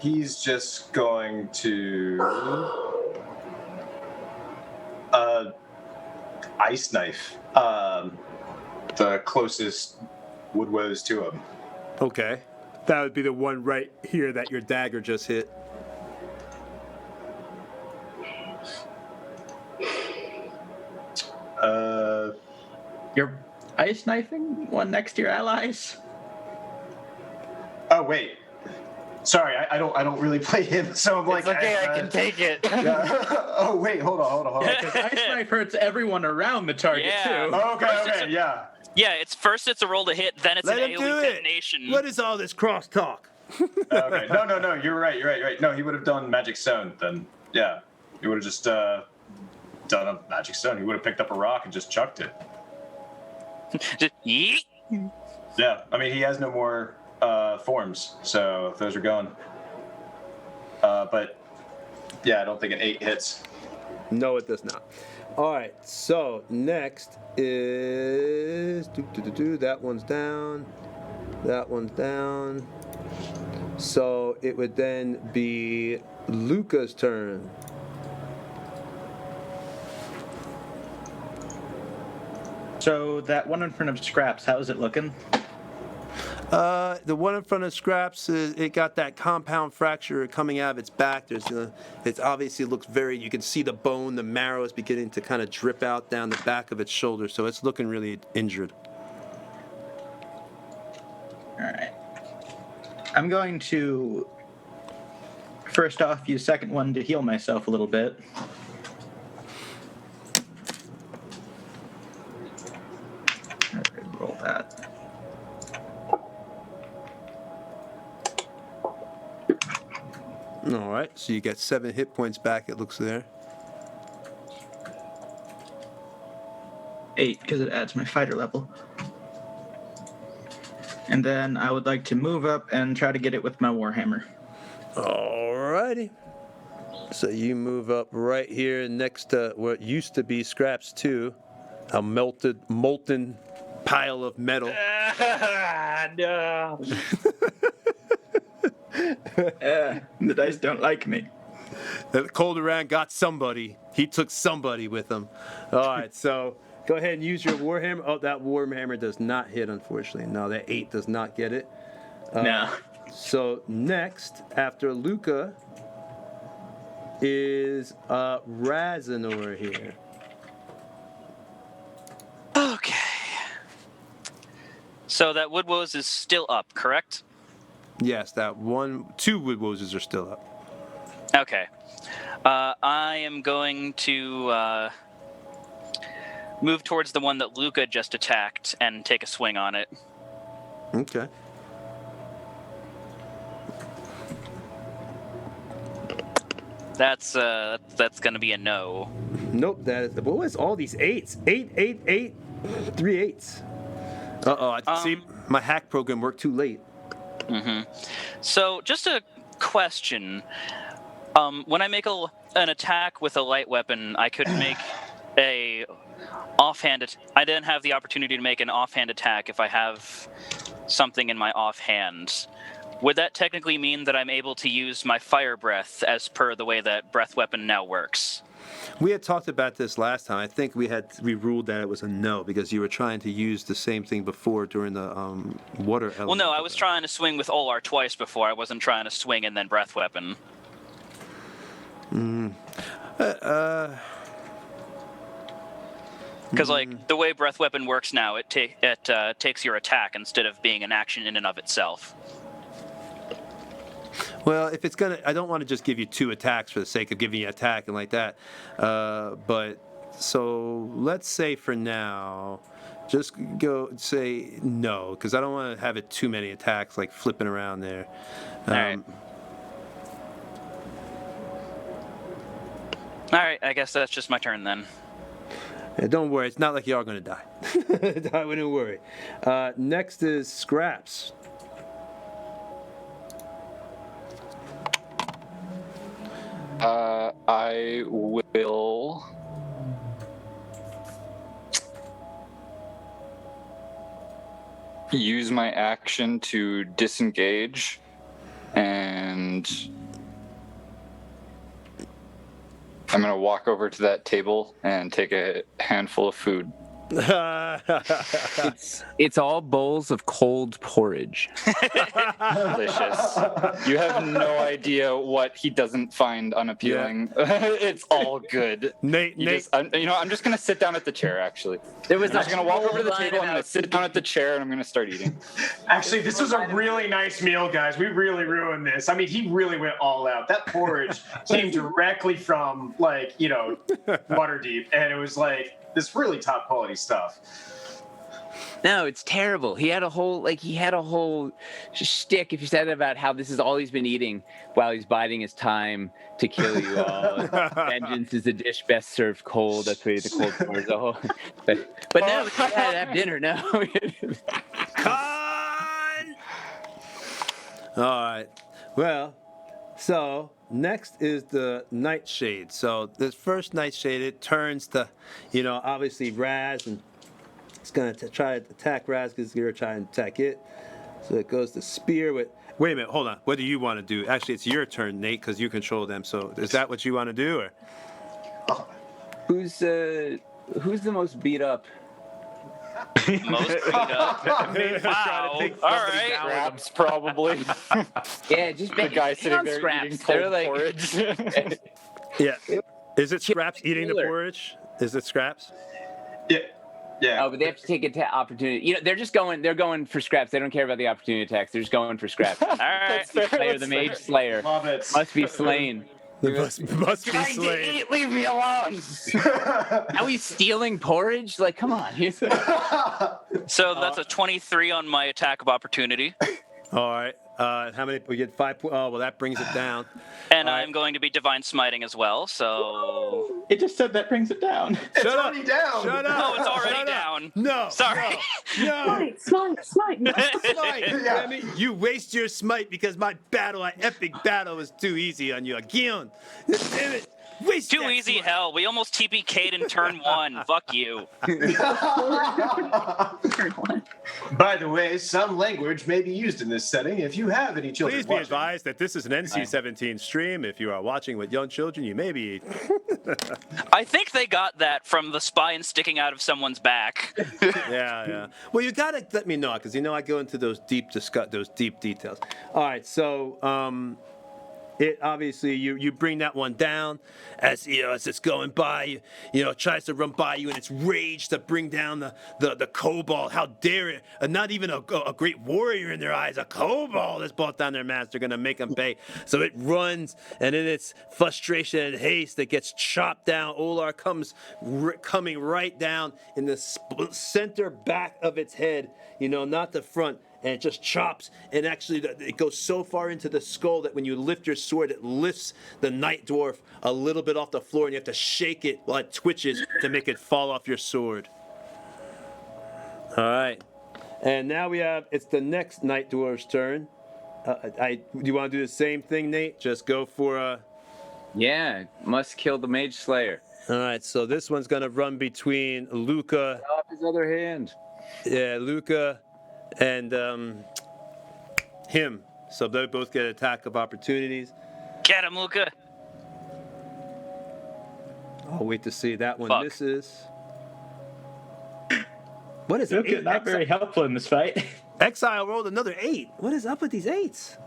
E: He's just going to ice knife the closest woodwose to him.
A: Okay, that would be the one right here that your dagger just hit.
H: You're ice knifing one next to your allies?
E: Oh wait. Sorry, I don't really play him, so I'm like.
B: It's okay, I can take it.
E: Yeah. Oh wait, hold on.
H: Because ice knife hurts everyone around the target
D: Yeah.
H: too.
E: Oh,
D: First it's
E: okay, yeah.
D: Yeah, it's first it's a roll to hit, then it's
A: Let
D: an
A: him do
D: AoE
A: it.
D: detonation.
A: What is all this crosstalk?
E: Okay. No. You're right. No, he would have done magic stone then. Yeah, he would have just done a magic stone. He would have picked up a rock and just chucked it.
D: Just yeet.
E: Yeah, I mean he has no more forms, so those are gone. But yeah, I don't think an 8 hits.
A: No, it does not. All right, so next is that one's down. That one's down. So it would then be Luca's turn.
H: So that one in front of Scraps, how is it looking?
A: The one in front of Scraps, it got that compound fracture coming out of its back. It obviously looks you can see the bone, the marrow is beginning to kind of drip out down the back of its shoulder, so it's looking really injured.
H: All right. I'm going to first off use second one to heal myself a little bit. Roll that.
A: All right, so you get 7 hit points back, it looks there.
H: 8 because it adds my fighter level. And then I would like to move up and try to get it with my Warhammer.
A: All righty. So you move up right here next to what used to be Scraps 2, a molten pile of metal.
D: No.
H: The dice don't like me.
A: Colderan got somebody. He took somebody with him. All right, so go ahead and use your Warhammer. Oh, that Warhammer does not hit, unfortunately. No, that 8 does not get it.
H: No.
A: So next, after Luca, is Razanor here.
D: Okay. So that Wood Woes is still up, correct?
A: Yes, that 2 Wood Woses are still up.
D: Okay. I am going to move towards the one that Luca just attacked and take a swing on it.
A: Okay.
D: That's going to be a no.
A: Nope, that is. What was all these 8s? 8, 8, 8, 3 8s. I see my hack program worked too late.
D: So, just a question. When I make an attack with a light weapon, I could make a offhand. I didn't have the opportunity to make an offhand attack if I have something in my offhand. Would that technically mean that I'm able to use my fire breath as per the way that breath weapon now works?
A: We had talked about this last time. I think we ruled that it was a no because you were trying to use the same thing before during the water element.
D: Well, no, I was trying to swing with Olar twice before. I wasn't trying to swing and then breath weapon. Because the way breath weapon works now, it takes your attack instead of being an action in and of itself.
A: Well, if it's I don't want to just give you 2 attacks for the sake of giving you an attack and like that. But so let's say for now, just go say no because I don't want to have it too many attacks like flipping around there.
D: All right. All right, I guess that's just my turn then.
A: Yeah, don't worry, it's not like you are going to die. I wouldn't worry. Next is Scraps.
C: I will use my action to disengage and I'm going to walk over to that table and take a handful of food.
B: It's all bowls of cold porridge.
C: Delicious. You have no idea what he doesn't find unappealing. It's all good.
A: Nate,
C: I'm just gonna sit down at the chair. Actually,
B: There was
C: I'm just gonna walk over to the table. I'm gonna sit down at the chair and I'm gonna start eating.
E: Actually, this was a really nice meal, guys. We really ruined this. I mean, he really went all out. That porridge came directly from, like, Waterdeep, and it was like this really top quality stuff.
B: No, it's terrible. He had a whole shtick, if you said about how this is all he's been eating while he's biding his time to kill you all. Vengeance is a dish best served cold. That's what the cold porridge. But now we gotta have dinner now.
A: Con! All right. Well, so next is the Nightshade. So this first Nightshade, it turns to, obviously Raz, and it's going to try to attack Raz because you're trying to attack it. So it goes to spear with... Wait a minute, hold on. What do you want to do? Actually, it's your turn, Nate, because you control them. So is that what you want to do? Or?
B: Who's the most beat up?
D: Most beat up. Wow. All right.
C: Scraps, probably.
B: Yeah, just
C: The guy sitting there
B: scraps.
C: eating
B: They're
C: cold
B: like,
C: porridge.
A: Yeah. Is it Scraps eating the porridge? Is it Scraps?
E: Yeah.
B: Oh, but they have to take an opportunity. They're going for scraps. They don't care about the opportunity attacks. They're just going for scraps.
D: All right.
B: The Mage Slayer
E: Love it.
B: must be slain.
A: Must be slain.
B: Leave me alone. Now he's stealing porridge? Like, come on.
D: So that's a 23 on my attack of opportunity.
A: All right. How many? We get 5 points. Oh, well, that brings it down.
D: And I'm going to be divine smiting as well, so...
H: It just said that brings it down.
E: It's already down.
A: Shut up.
D: Oh, it's already
A: Shut up.
D: down.
A: No.
D: Sorry.
A: No.
G: Smite.
A: Smite.
E: Yeah.
A: I mean, you waste your smite because my epic battle was too easy on you again. Damn it. Waste
D: Too
A: that
D: easy,
A: smite.
D: hell. We almost TPK'd in turn 1. Fuck you.
E: By the way, some language may be used in this setting. If you have any children
A: Please be
E: watching.
A: advised that this is an NC-17 stream. If you are watching with young children, you may be...
D: I think they got that from the spine sticking out of someone's back.
A: Yeah. Well, you gotta let me know because I go into those deep details. All right, so it obviously you bring that one down as it's going by. Tries to run by you in its rage to bring down the kobold. How dare it? Not even a great warrior in their eyes. A kobold has brought down their master. Going to make them pay. So it runs, and in its frustration and haste, it gets chopped down. Olar comes coming right down in the center back of its head. Not the front. And it just chops, and actually it goes so far into the skull that when you lift your sword, it lifts the night dwarf a little bit off the floor, and you have to shake it while it twitches to make it fall off your sword. All right. And now it's the next night dwarf's turn. Do you want to do the same thing, Nate? Just go for
B: Yeah, must kill the Mage Slayer.
A: All right, so this one's going to run between Luca.
B: Off his other hand.
A: Yeah, Luca and him. So they both get attack of opportunities.
D: Get him, Luca.
A: I'll wait to see that one
D: Fuck.
A: misses. What is
H: Look,
A: it?
H: not very helpful in this fight.
A: Exile rolled another 8. What is up with these 8s?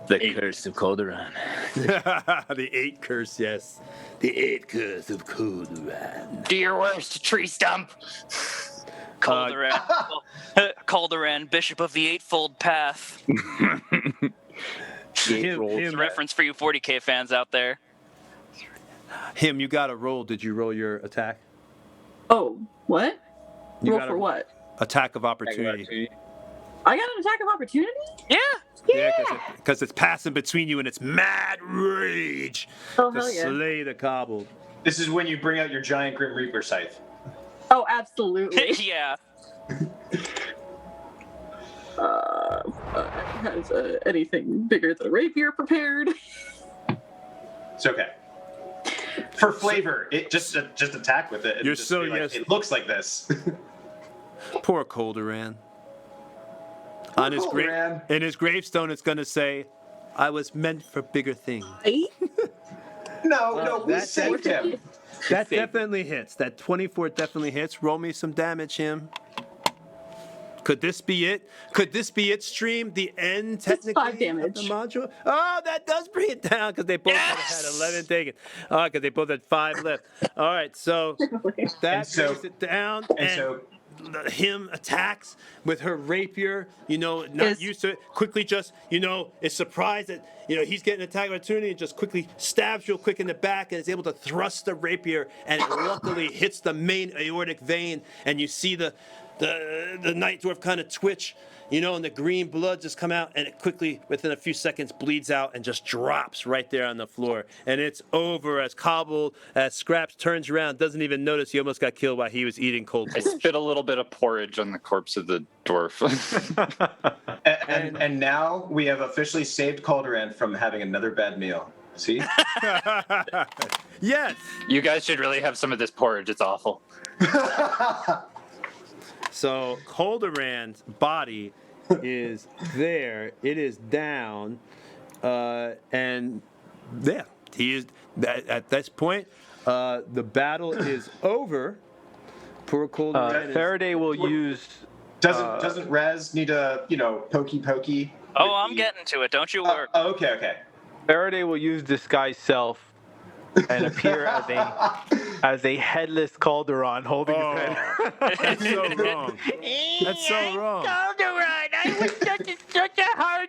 B: The curse of Colderan.
A: The 8 curse, yes. The 8 curse of Colderan.
C: Do your worst, tree stump.
D: Colderan, Bishop of the Eightfold Path. It's a reference for you 40K fans out there.
A: Him, you got a roll. Did you roll your attack?
G: Oh, what?
A: You
G: Roll
A: got
G: for
A: a
G: what?
A: Attack of opportunity.
G: I got an attack of opportunity?
D: Yeah.
A: Yeah, because it's passing between you in its mad rage
G: Oh,
A: to
G: hell yeah.
A: slay the kobold.
E: This is when you bring out your giant Grim Reaper scythe.
G: Oh, absolutely.
D: Yeah.
G: Has anything bigger than a rapier prepared?
E: It's okay. For flavor, it just attack with it.
A: You're
E: Just
A: so
E: be like,
A: yes.
E: It looks like this.
A: Poor Colderan. On his
E: Colderan.
A: in his gravestone, it's going to say, "I was meant for bigger things."
G: Right?
E: No, we
A: that-
E: saved him.
A: That
B: Save.
A: definitely hits. That 24 definitely hits. Roll me some damage, him. Could this be it? Could this be it, stream? The end, technically,
G: 5 damage.
A: of the module? Oh, that does bring it down because they both had 11 taken. Oh, because they both had 5 left. All right, so that
E: so-
A: brings it down.
E: And so
A: Him attacks with her rapier, not used to it, quickly just, is surprised that, he's getting an attack opportunity and just quickly stabs real quick in the back and is able to thrust the rapier and it luckily hits the main aortic vein and you see the night dwarf kind of twitch, and the green blood just come out and it quickly, within a few seconds, bleeds out and just drops right there on the floor. And it's over as Scraps turns around, doesn't even notice he almost got killed while he was eating cold
C: I
A: porridge.
C: spit a little bit of porridge on the corpse of the dwarf.
E: and now we have officially saved Colderan from having another bad meal. See?
A: Yes!
C: You guys should really have some of this porridge. It's awful.
A: So Colderan's body is there. It is down, and yeah, he is. At this point, the battle is over. Poor Colderan.
F: Faraday will use.
E: Doesn't Raz need a pokey?
D: Oh, I'm getting to it. Don't you worry.
E: Okay.
F: Faraday will use disguise self and appear as a headless Calderon holding his head.
A: That's so wrong. That's so wrong.
I: Calderon, I was such a hard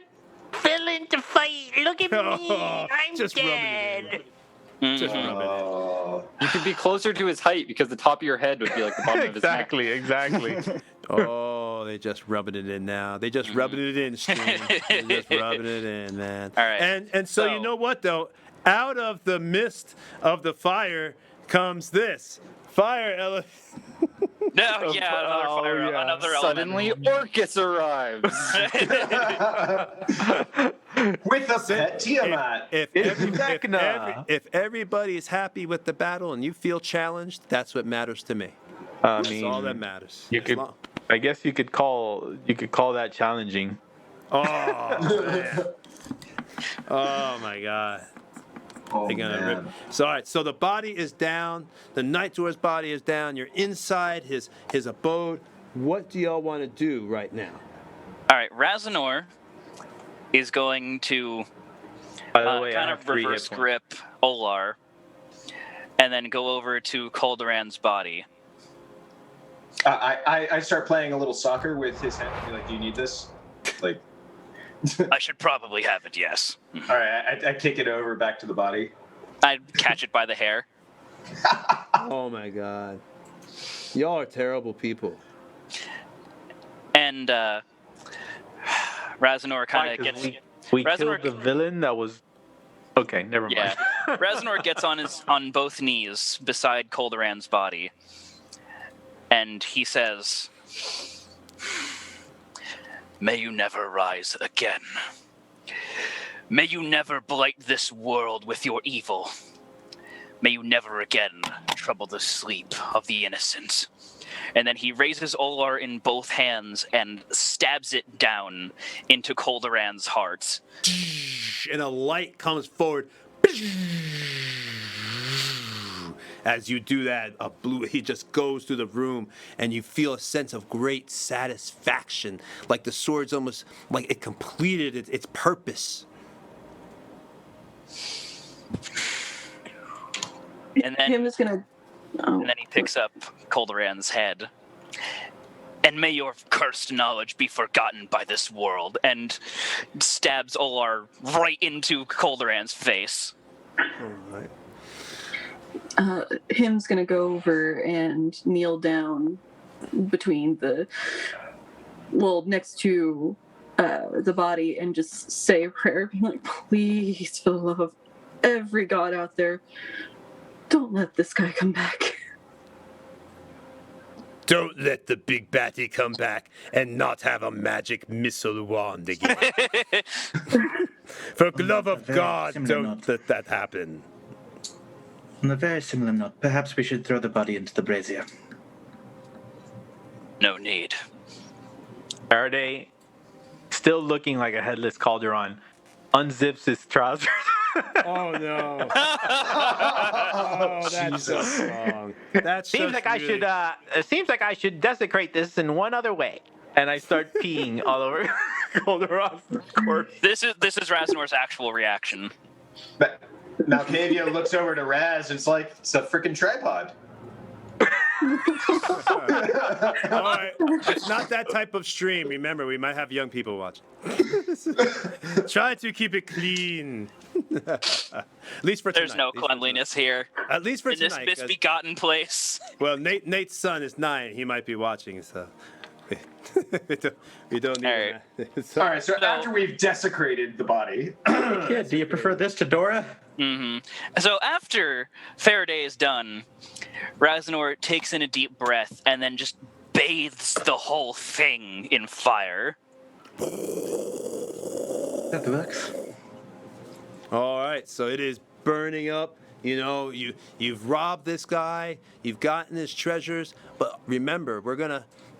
I: villain to fight. Look at me. I'm
A: Just rubbing
I: dead.
A: it in. Just rubbing it.
E: Oh.
C: You could be closer to his height because the top of your head would be like the bottom of his neck.
F: Exactly.
A: Oh, they just rubbing it in now. They just rubbing it in, stream. They're just rubbing it in, man.
D: All right.
A: And so you know what though? Out of the mist of the fire comes this fire elephant.
D: No, yeah, another fire, another
C: Suddenly,
D: element.
C: Orcus arrives.
E: With a pet Tiamat.
A: If everybody is happy with the battle and you feel challenged, that's what matters to me.
F: I
A: That's
F: mean,
A: all that matters.
F: you
A: As
F: could.
A: long-
F: I guess you could call that challenging.
A: Oh man. Oh my God.
E: Oh,
A: They're gonna
E: man.
A: rip. So all right, so the body is down. The Night Dwarf's body is down. You're inside his abode. What do y'all want to do right now?
D: All right, Razanor is going to
F: By the way, I
D: kind
F: have
D: of
F: 3 hit
D: reverse
F: points.
D: grip Olar, and then go over to Colderan's body.
E: I start playing a little soccer with his hand. Be like, do you need this? Like,
D: I should probably have it, yes.
E: all right. I kick it over back to the body.
D: I'd catch it by the hair.
A: Oh my God. Y'all are terrible people.
D: And Razanor kind of
F: Why, 'cause
D: gets...
F: we
D: Razanor-
F: killed the villain that was. Okay, never mind.
D: Yeah. Razanor gets on both knees beside Colderan's body. And he says, "May you never rise again. May you never blight this world with your evil. May you never again trouble the sleep of the innocent." And then he raises Olar in both hands and stabs it down into Colderan's heart.
A: And a light comes forward. As you do that, he just goes through the room, and you feel a sense of great satisfaction, like the sword's almost like it completed its purpose.
D: And then
G: Him is gonna. Oh.
D: And then he picks up Colderan's head. "And may your cursed knowledge be forgotten by this world," and stabs Olar right into Colderan's face.
A: All right.
G: Him's gonna go over and kneel down between next to the body and just say a prayer, being like, "Please, for the love of every god out there, don't let this guy come back."
A: Don't let the big batty come back and not have a magic missile wand again. For the love of
H: Very
A: God,
H: similar
A: don't
H: note.
A: let that happen.
H: On a very similar note, perhaps we should throw the body into the brazier.
D: No need.
F: Faraday, still looking like a headless Calderon, unzips his trousers
A: Oh no! Oh, that's so wrong. That's
F: Seems like I should. It seems like I should desecrate this in one other way. And I start peeing all over Colderan's corpse.
D: This is Razenor's actual reaction.
E: But now Cavia looks over to Raz, and it's like, it's a freaking tripod.
A: All right, it's not that type of stream. Remember, we might have young people watch. Try to keep it clean. At least for tonight.
D: There's no cleanliness here.
A: At least for
D: in this
A: tonight. 'Cause-
D: misbegotten place.
A: Well, Nate's son is 9. He might be watching, so we don't need.
D: All right.
A: So,
E: All right, so after we've desecrated the body,
H: Yeah, do you prefer this to Dora?
D: So after Faraday is done, Razenor takes in a deep breath and then just bathes the whole thing in fire.
H: That works.
A: all right, so it is burning up. You know, you've robbed this guy, you've gotten his treasures, but remember,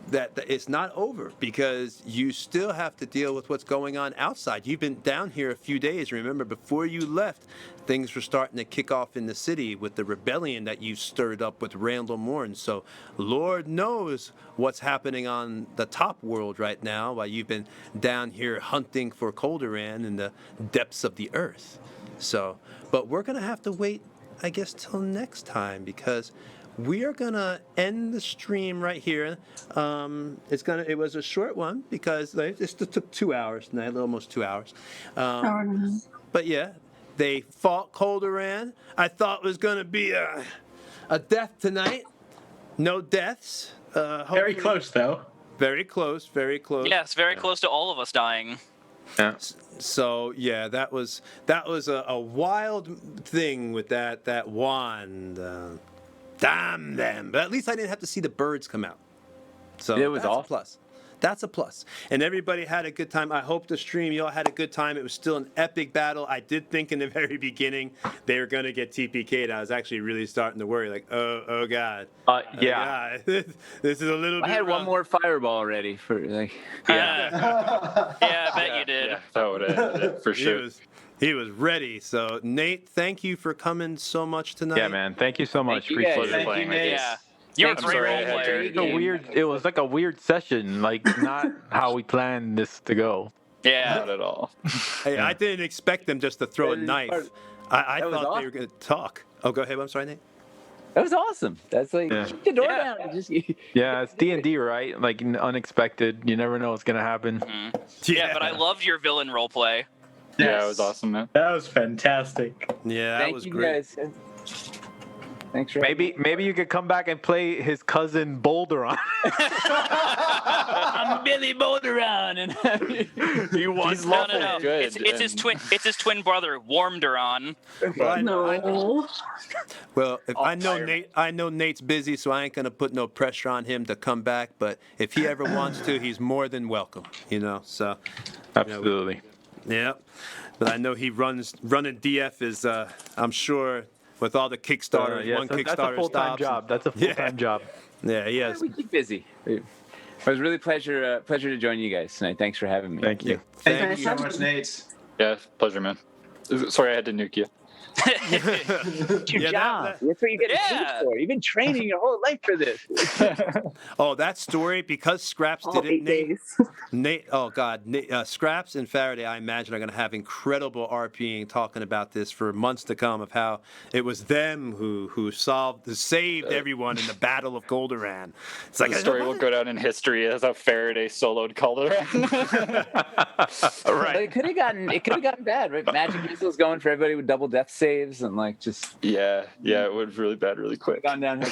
A: that it's not over because you still have to deal with what's going on outside. You've been down here a few days. Remember, before you left, things were starting to kick off in the city with the rebellion that you stirred up with Randall Morn. So Lord knows what's happening on the top world right now while you've been down here hunting for Colderan in the depths of the earth. So, but we're going to have to wait, I guess, till next time because we are gonna end the stream right here. It was a short one because it took 2 hours tonight, almost 2 hours. But yeah, they fought Colderan. I thought it was gonna be a death tonight. No deaths.
H: Very
A: Hopefully-
H: close, though.
A: Very close. Very close.
D: Yes, very close to all of us dying.
F: Yeah.
A: So yeah, that was a wild thing with that wand. Damn them! But at least I didn't have to see the birds come out. So
B: It was
A: that's
B: awesome.
A: a plus. That's a plus. And everybody had a good time. I hope the stream, you all had a good time. It was still an epic battle. I did think in the very beginning they were going to get TPK'd. I was actually really starting to worry, like, oh God.
F: Yeah.
A: God. This is a little
B: I
A: bit
B: had one
A: rough.
B: more fireball ready for like.
D: Yeah, I bet you did.
C: Yeah, that would have ended it for sure.
A: He was ready. So Nate, thank you for coming so much tonight.
F: Yeah, man. Thank you so much.
B: Thank you guys.
F: Appreciate it.
E: Thank you,
C: playing
E: Nate.
D: Yeah. You're a
B: Thanks,
D: great
C: sorry I
D: role
C: had to-
D: player.
F: It was it was like a weird session, like not how we planned this to go.
D: Yeah.
C: Not at all.
A: Hey, I didn't expect them just to throw a
B: That is
A: knife.
B: part-
A: I
B: that was
A: thought they
B: awesome.
A: were going to talk. Oh, go ahead. I'm sorry, Nate.
B: That was awesome. That's like
F: Yeah.
B: keep the door
D: Yeah.
B: down. Just,
F: Yeah, it's D&D, right? Like unexpected. You never know what's gonna happen.
D: Yeah, but I loved your villain roleplay.
C: Yeah, it was awesome, man.
H: That was fantastic.
A: Yeah, that
B: Thank
A: was
B: you
A: great.
B: guys. Thanks for
F: Maybe you could come back and play his cousin Bolderon.
B: I'm Billy Bolderon, and
F: he wants
B: He's lawful
D: No.
B: good.
D: It's his twin. It's his twin brother, Warmderon.
G: No.
A: Well, if I know
B: fire.
A: Nate, I know Nate's busy, so I ain't gonna put no pressure on him to come back. But if he ever wants to, he's more than welcome. You know, so
F: Absolutely.
A: yeah. But I know he running DF is, I'm sure, with all the Kickstarters,
F: Yeah,
A: one
F: so that's a
A: Kickstarter
F: full-time
A: stops.
F: job. That's a full-time job.
A: Yeah, he has.
B: we keep busy. It was really pleasure to join you guys tonight. Thanks for having me.
F: Thank you.
E: Thank you so much, Nate.
C: Yeah, pleasure, man. Sorry I had to nuke you.
B: It's your
A: Yeah,
B: job.
A: that-
B: That's what you get
D: Yeah.
B: paid for. You've been training your whole life for this.
A: Oh, that story, because Scraps
G: All
A: did it,
G: 8
A: Nate.
G: days.
A: Nate, oh God, Scraps and Faraday, I imagine, are going to have incredible RPing talking about this for months to come of how it was them who saved everyone in the Battle of Goldoran. It's like
C: The story will go down in history as how Faraday soloed Colderan.
B: But it could have gotten bad, right? Magic missiles going for everybody with double death saves and like just
C: yeah, it was really bad really quick.
B: gone down.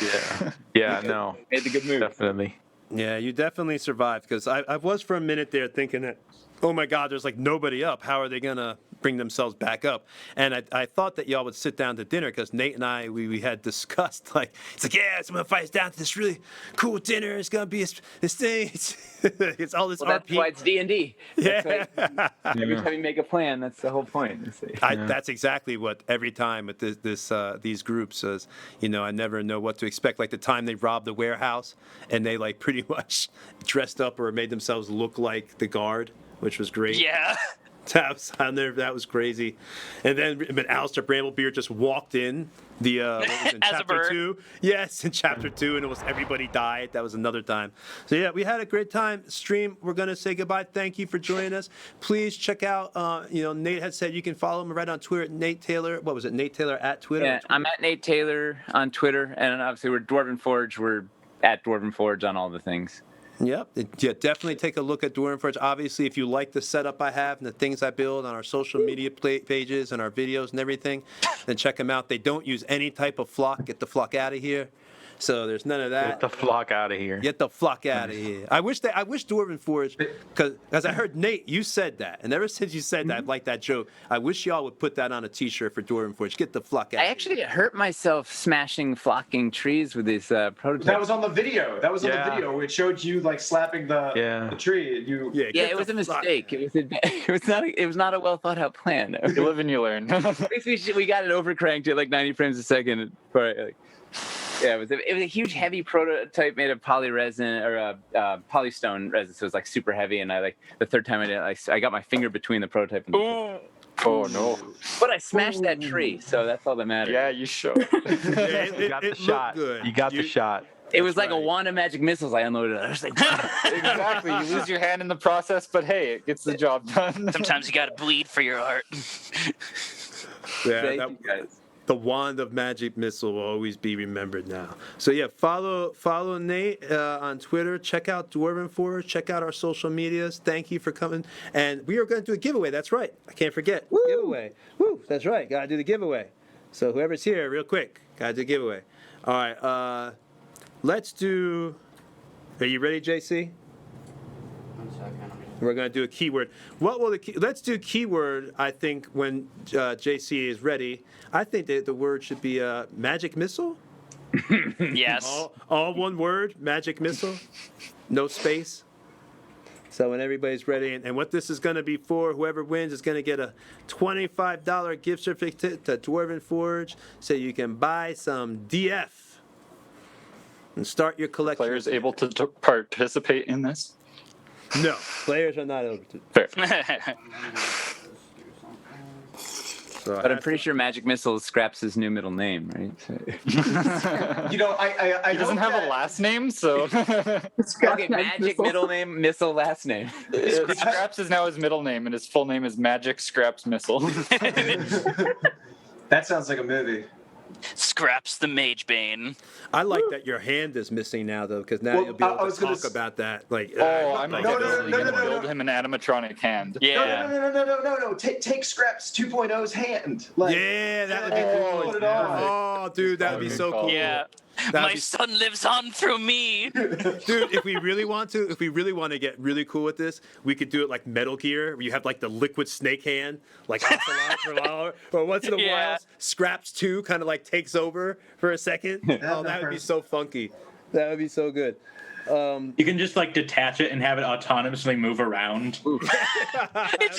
F: Yeah, no,
B: Made the good move.
F: definitely.
A: Yeah, you definitely survived because I was for a minute there thinking that, oh my God, there's like nobody up. How are they going to bring themselves back up? And I thought that y'all would sit down to dinner because Nate and I, we had discussed, like, it's like, yeah, it's going to fight us down to this really cool dinner. It's going to be this thing. It's all this
B: Well, that's
A: RP.
B: why it's D&D.
A: Yeah.
B: Every time you make a plan, that's the whole point.
A: That's exactly what every time with these groups is, you know, I never know what to expect. Like the time they robbed the warehouse and they like pretty much dressed up or made themselves look like the guard, which was great.
D: Yeah.
A: That was crazy. And then Alistair Bramblebeard just walked in. What was in
D: As a
A: chapter
D: bird.
A: 2? Yes, in chapter 2, and it was everybody died. That was another time. So yeah, we had a great time. Stream. We're gonna say goodbye. Thank you for joining us. Please check out. Nate had said you can follow him right on Twitter at Nate Taylor. What was it? Nate Taylor at Twitter.
B: Yeah, I'm at Nate Taylor on Twitter, and obviously we're Dwarven Forge. We're at Dwarven Forge on all the things.
A: Yep. Yeah, definitely take a look at Dwarven Forge. Obviously, if you like the setup I have and the things I build on our social media pages and our videos and everything, then check them out. They don't use any type of flock. Get the flock out of here. So there's none of that.
F: Get the flock out of here.
A: Get the flock out of here. I wish Dwarven Forge, because I heard Nate, you said that, and ever since you said that, I like that joke. I wish y'all would put that on a T-shirt for Dwarven Forge. Get the flock out.
B: I actually hurt myself smashing flocking trees with these prototypes.
E: That was on the video. That was on the video. It showed you like slapping the tree.
A: Yeah,
B: it was a mistake. It was not a well thought out plan.
C: You live and you learn.
B: At least we got it overcranked at like 90 frames a second. Yeah, it was a huge, heavy prototype made of poly resin or polystone resin. So it was like super heavy, and the third time I did it, I got my finger between the prototype and the
C: Oh no!
B: But I smashed that tree, so that's all that matters.
C: Yeah, you showed.
F: You got the shot.
A: Good.
F: You got the shot.
B: It was like
A: right.
B: a wand of magic missiles I unloaded. I was like,
C: Exactly. You lose your hand in the process, but hey, it gets the job done.
D: Sometimes you gotta bleed for your art.
A: Yeah,
B: thank you guys.
A: the wand of magic missile will always be remembered now. So yeah, follow Nate on Twitter. Check out Dwarven Forge. Check out our social medias. Thank you for coming. And we are going to do a giveaway. That's right. I can't forget. Woo! Giveaway. Woo! That's right. Got to do the giveaway. So whoever's here, real quick, got to do the giveaway. All right. Let's do. Are you ready, JC? We're going to do a keyword. What will let's do keyword, I think, when JC is ready. I think that the word should be magic missile.
D: Yes.
A: All one word, magic missile. No space. So when everybody's ready, and what this is going to be for, whoever wins is going to get a $25 gift certificate to Dwarven Forge so you can buy some DF and start your collection.
C: Players able to participate in this?
A: No, players are not able to.
C: Fair.
A: So
B: But I'm pretty sure Magic Missile is Scraps' new middle name, right?
E: You know, I
C: He doesn't have a last name, so
B: Okay, Magic middle name, Missile last name.
C: Scraps is now his middle name, and his full name is Magic Scraps Missile.
E: That sounds like a movie.
D: Scraps the Mage Bane.
A: I like that your hand is missing now, though, because now
E: Well,
A: you'll be
E: I
A: able
E: was
A: to
E: gonna
A: talk
E: s-
A: about that. Like,
C: Oh, I'm
A: like
E: No,
C: definitely
E: no, no,
C: gonna
E: no, no.
C: build him an animatronic hand.
D: Yeah.
E: No. Take Scraps 2.0's hand. Like,
A: yeah, that would be
E: put
A: cool.
E: it on.
A: Oh, dude, that would be so cool.
D: Yeah.
A: That'd
D: My
A: be-
D: son lives on through me.
A: Dude, if we really want to get really cool with this, we could do it like Metal Gear, where you have like the liquid snake hand, like Ocelot for Lawler, or once in a
D: Yeah.
A: while, Scraps 2 kind of like takes over for a second. Oh, that would be so funky. That would be so good.
J: You can just like detach it and have it autonomously move around.
D: It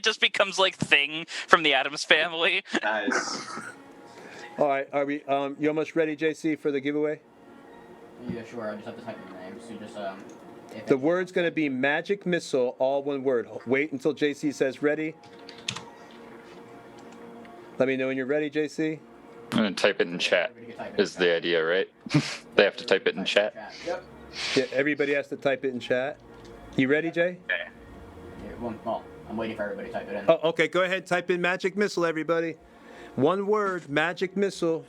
D: just becomes like Thing from the Addams Family.
E: Nice.
A: All right, are we? You almost ready, JC, for the giveaway?
K: Yeah, sure. I just have to type in the name. So you just if
A: The word's going to be magic missile, all one word. Wait until JC says ready. Let me know when you're ready, JC.
C: I'm gonna type it in chat. Is the idea, right? They have to type it in chat.
K: Yep.
A: Yeah, everybody has to type it in chat. You ready, Jay?
K: Yeah, well, I'm waiting for everybody to type it in.
A: Oh, okay. Go ahead. Type in magic missile, everybody. One word, magic missile.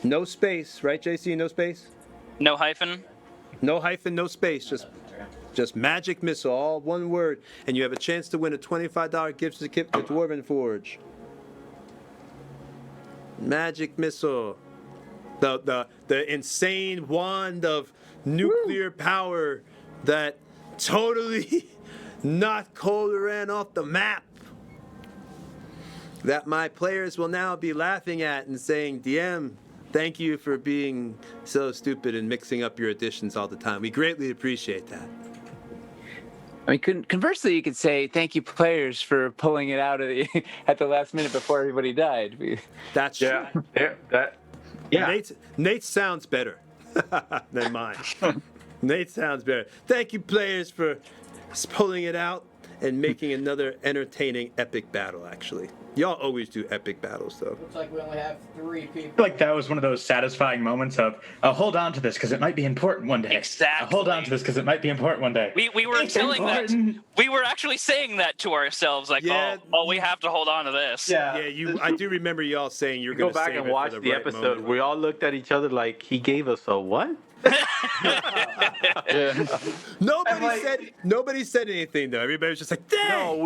A: No space, right, JC? No space.
D: No hyphen.
A: No hyphen, no space. Just magic missile, all one word, and you have a chance to win a $25 gift certificate to Dwarven Forge. Magic missile, the insane wand of nuclear power that totally knocked Colderan off the map. That my players will now be laughing at and saying, DM, thank you for being so stupid and mixing up your additions all the time. We greatly appreciate that.
B: I mean, conversely, you could say thank you, players, for pulling it out at the last minute before everybody died.
A: That's
F: Yeah.
A: Nate sounds better than mine. Nate sounds better. Thank you, players, for pulling it out and making another entertaining epic battle, actually. Y'all always do epic battles, though.
K: Looks like we only have 3 people.
J: I feel like that was one of those satisfying moments of, I'll hold on to this because it might be important one day.
D: Exactly.
J: I'll hold on to this because it might be important one day.
D: We were
J: It's
D: telling
J: important.
D: that. We were actually saying that to ourselves, like,
A: Yeah.
D: oh, we have to hold on to this.
E: Yeah.
A: Yeah, I do remember y'all saying you're
F: Go
A: going to
F: back
A: save
F: and
A: it for
F: watch
A: the
F: the
A: right
F: episode.
A: moment.
F: We all looked at each other like he gave us a what?
C: Yeah.
A: Nobody said anything, though. Everybody was just like, dang!
F: No,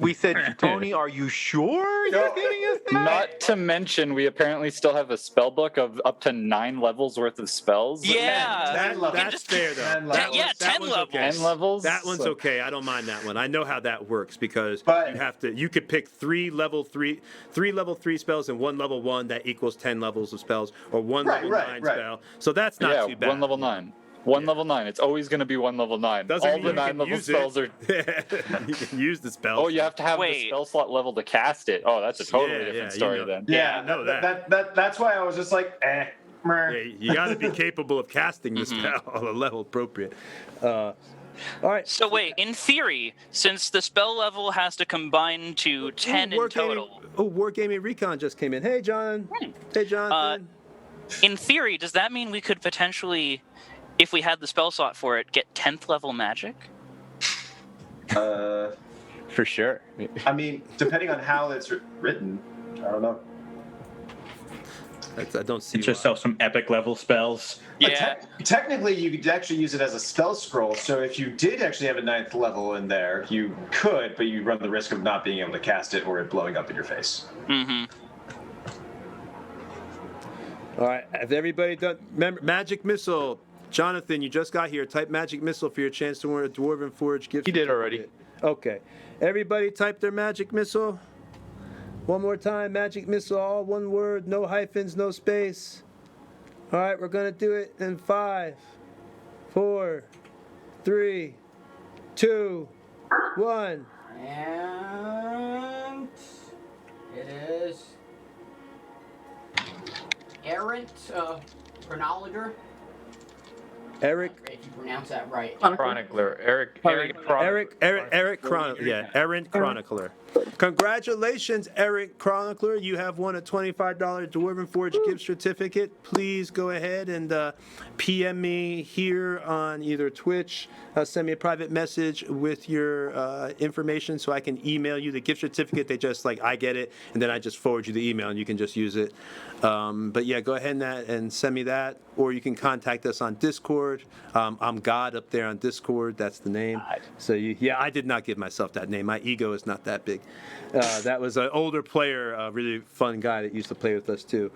F: we said, Tony, are you sure you're giving us that?
C: Not to mention, we apparently still have a spell book of up to 9 levels worth of spells.
D: Yeah.
A: That's fair, though.
E: 10
A: That
E: levels.
A: one's- that
D: 10
A: one's
D: levels.
A: okay.
C: 10 levels.
A: That one's okay. I don't mind that one. I know how that works because
E: But-
A: you could pick three level 3 spells and 1 level 1 that equals 10 levels of spells, or one
E: Right,
A: level
E: right,
A: 9
E: right.
A: spell. So that's not
C: Yeah,
A: too bad.
C: 1 level 9. One level 9. It's always going to be 1 level 9.
A: Doesn't
C: All
A: mean
C: the
A: you
C: 9
A: can
C: level
A: use
C: spells
A: it.
C: are.
A: You can use the spells.
C: Oh, you have to have
D: Wait.
C: the spell slot level to cast it. Oh, that's a totally
A: Yeah,
C: different
A: yeah, you
C: story
A: know.
C: then.
E: Yeah,
A: I know
E: that's why I was just like, meh.
A: Yeah, you got to be capable of casting the spell on a level appropriate. All right.
D: So wait, in theory, since the spell level has to combine to 10 in total,
A: Wargaming Recon just came in. Hey, John. Hey, Jonathan.
D: in theory, does that mean we could potentially, if we had the spell slot for it, get 10th level magic?
B: For sure.
E: I mean, depending on how it's written, I don't know.
A: I don't see
J: Get
A: why.
J: yourself some epic level spells.
E: But
D: Yeah.
E: technically, you could actually use it as a spell scroll. So if you did actually have a 9th level in there, you could, but you run the risk of not being able to cast it or it blowing up in your face.
D: Mm-hmm.
A: All right. Have everybody done? Remember, Magic Missile. Jonathan, you just got here. Type Magic Missile for your chance to win a Dwarven Forge gift.
F: He did already.
A: certificate. Okay. Everybody type their Magic Missile. One more time. Magic Missile, all one word, no hyphens, no space. All right, we're going to do it in 5, 4, 3, 2, 1.
K: And it is errant chronologer.
A: Eric.
K: If you pronounce that right.
F: Chronicler. Eric Chronicler.
A: Errant Chronicler. Congratulations, Eric Chronicler. You have won a $25 Dwarven Forge gift certificate. Please go ahead and PM me here on either Twitch. Send me a private message with your information so I can email you the gift certificate. They just I get it, and then I just forward you the email, and you can just use it. But yeah, go ahead and send me that, or you can contact us on Discord. I'm God up there on Discord. That's the name. So I did not give myself that name. My ego is not that big. That was an older player, a really fun guy that used to play with us too.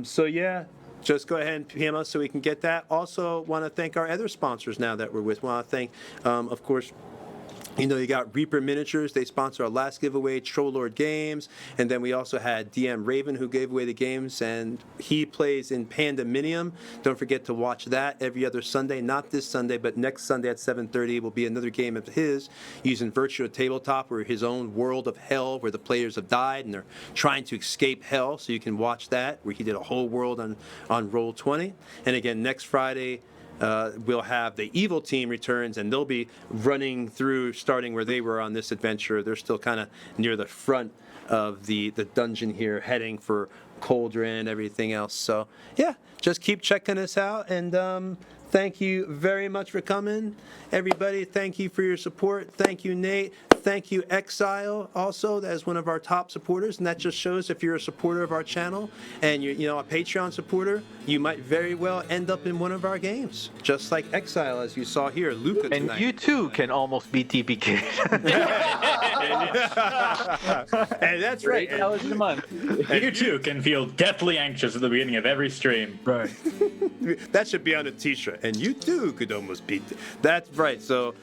A: So yeah, just go ahead and PM us so we can get that. Also, want to thank our other sponsors now that we're with. Want to thank, of course, you got Reaper Miniatures. They sponsor our last giveaway, Troll Lord Games. And then we also had DM Raven, who gave away the games, and he plays in Pandemonium. Don't forget to watch that every other Sunday. Not this Sunday, but next Sunday at 7:30 will be another game of his using Virtual Tabletop, or his own world of hell where the players have died and they're trying to escape hell. So you can watch that, where he did a whole world on Roll20. And again, next Friday, we'll have the evil team returns, and they'll be running through, starting where they were on this adventure. They're still kind of near the front of the dungeon here, heading for Colderan and everything else. So yeah, just keep checking us out, and thank you very much for coming, everybody. Thank you for your support. Thank you, Nate. Thank you, Exile, also, as one of our top supporters. And that just shows if you're a supporter of our channel and you're a Patreon supporter, you might very well end up in one of our games, just like Exile, as you saw here, Luca tonight.
F: And you too can almost beat TPK.
A: And that's right.
B: $8 a month.
J: You too can feel deathly anxious at the beginning of every stream.
A: Right. That should be on a t-shirt. And you too could almost beat it. That's right. So,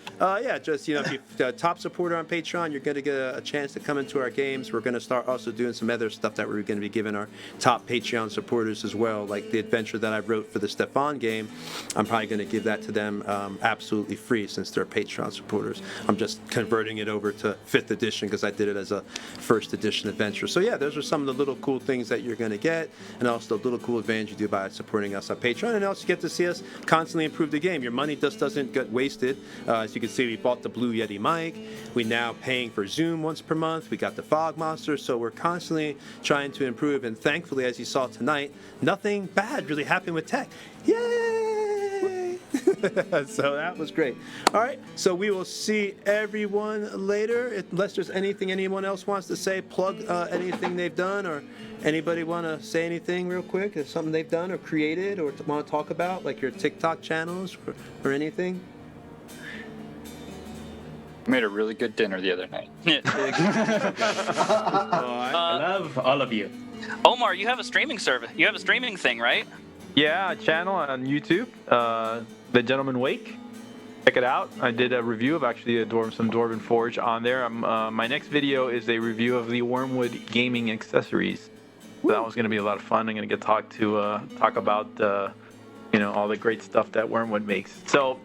A: just, if you're a top supporter on Patreon, you're going to get a chance to come into our games. We're going to start also doing some other stuff that we're going to be giving our top Patreon supporters as well, like the adventure that I wrote for the Stefan game. I'm probably going to give that to them absolutely free since they're Patreon supporters. I'm just converting it over to 5th edition because I did it as a 1st edition adventure. So yeah, those are some of the little cool things that you're going to get, and also the little cool advantage you do by supporting us on Patreon. and also get to see us constantly improve the game. Your money just doesn't get wasted. As you can see, we bought the Blue Yeti mic. We now paying for Zoom once per month. We got the Fog Monster, so we're constantly trying to improve. And thankfully, as you saw tonight, nothing bad really happened with tech. Yay! So that was great. All right, so we will see everyone later. Unless there's anything anyone else wants to say, plug anything they've done, or anybody want to say anything real quick? Is something they've done or created or want to talk about, like your TikTok channels or anything?
C: I made a really good dinner the other night.
J: I love all of you.
D: Omar, you have a streaming service. You have a streaming thing, right?
F: Yeah, a channel on YouTube, The Gentleman Wake. Check it out. I did a review of actually some Dwarven Forge on there. My next video is a review of the Wormwood gaming accessories. So that was going to be a lot of fun. I'm going to get talk about all the great stuff that Wormwood makes. So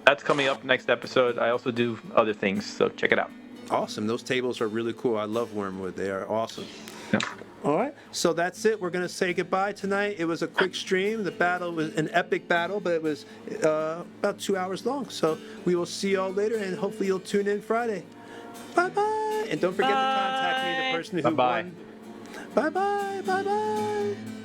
F: that's coming up next episode. I also do other things, so check it out.
A: Awesome. Those tables are really cool. I love Wormwood. They are awesome.
F: Yeah.
A: All right, so that's it. We're going to say goodbye tonight. It was a quick stream. The battle was an epic battle, but it was about 2 hours long. So we will see y'all later, and hopefully you'll tune in Friday. Bye-bye. And don't forget to contact me, the person who
F: Bye-bye.
A: won. Bye-bye. Bye-bye.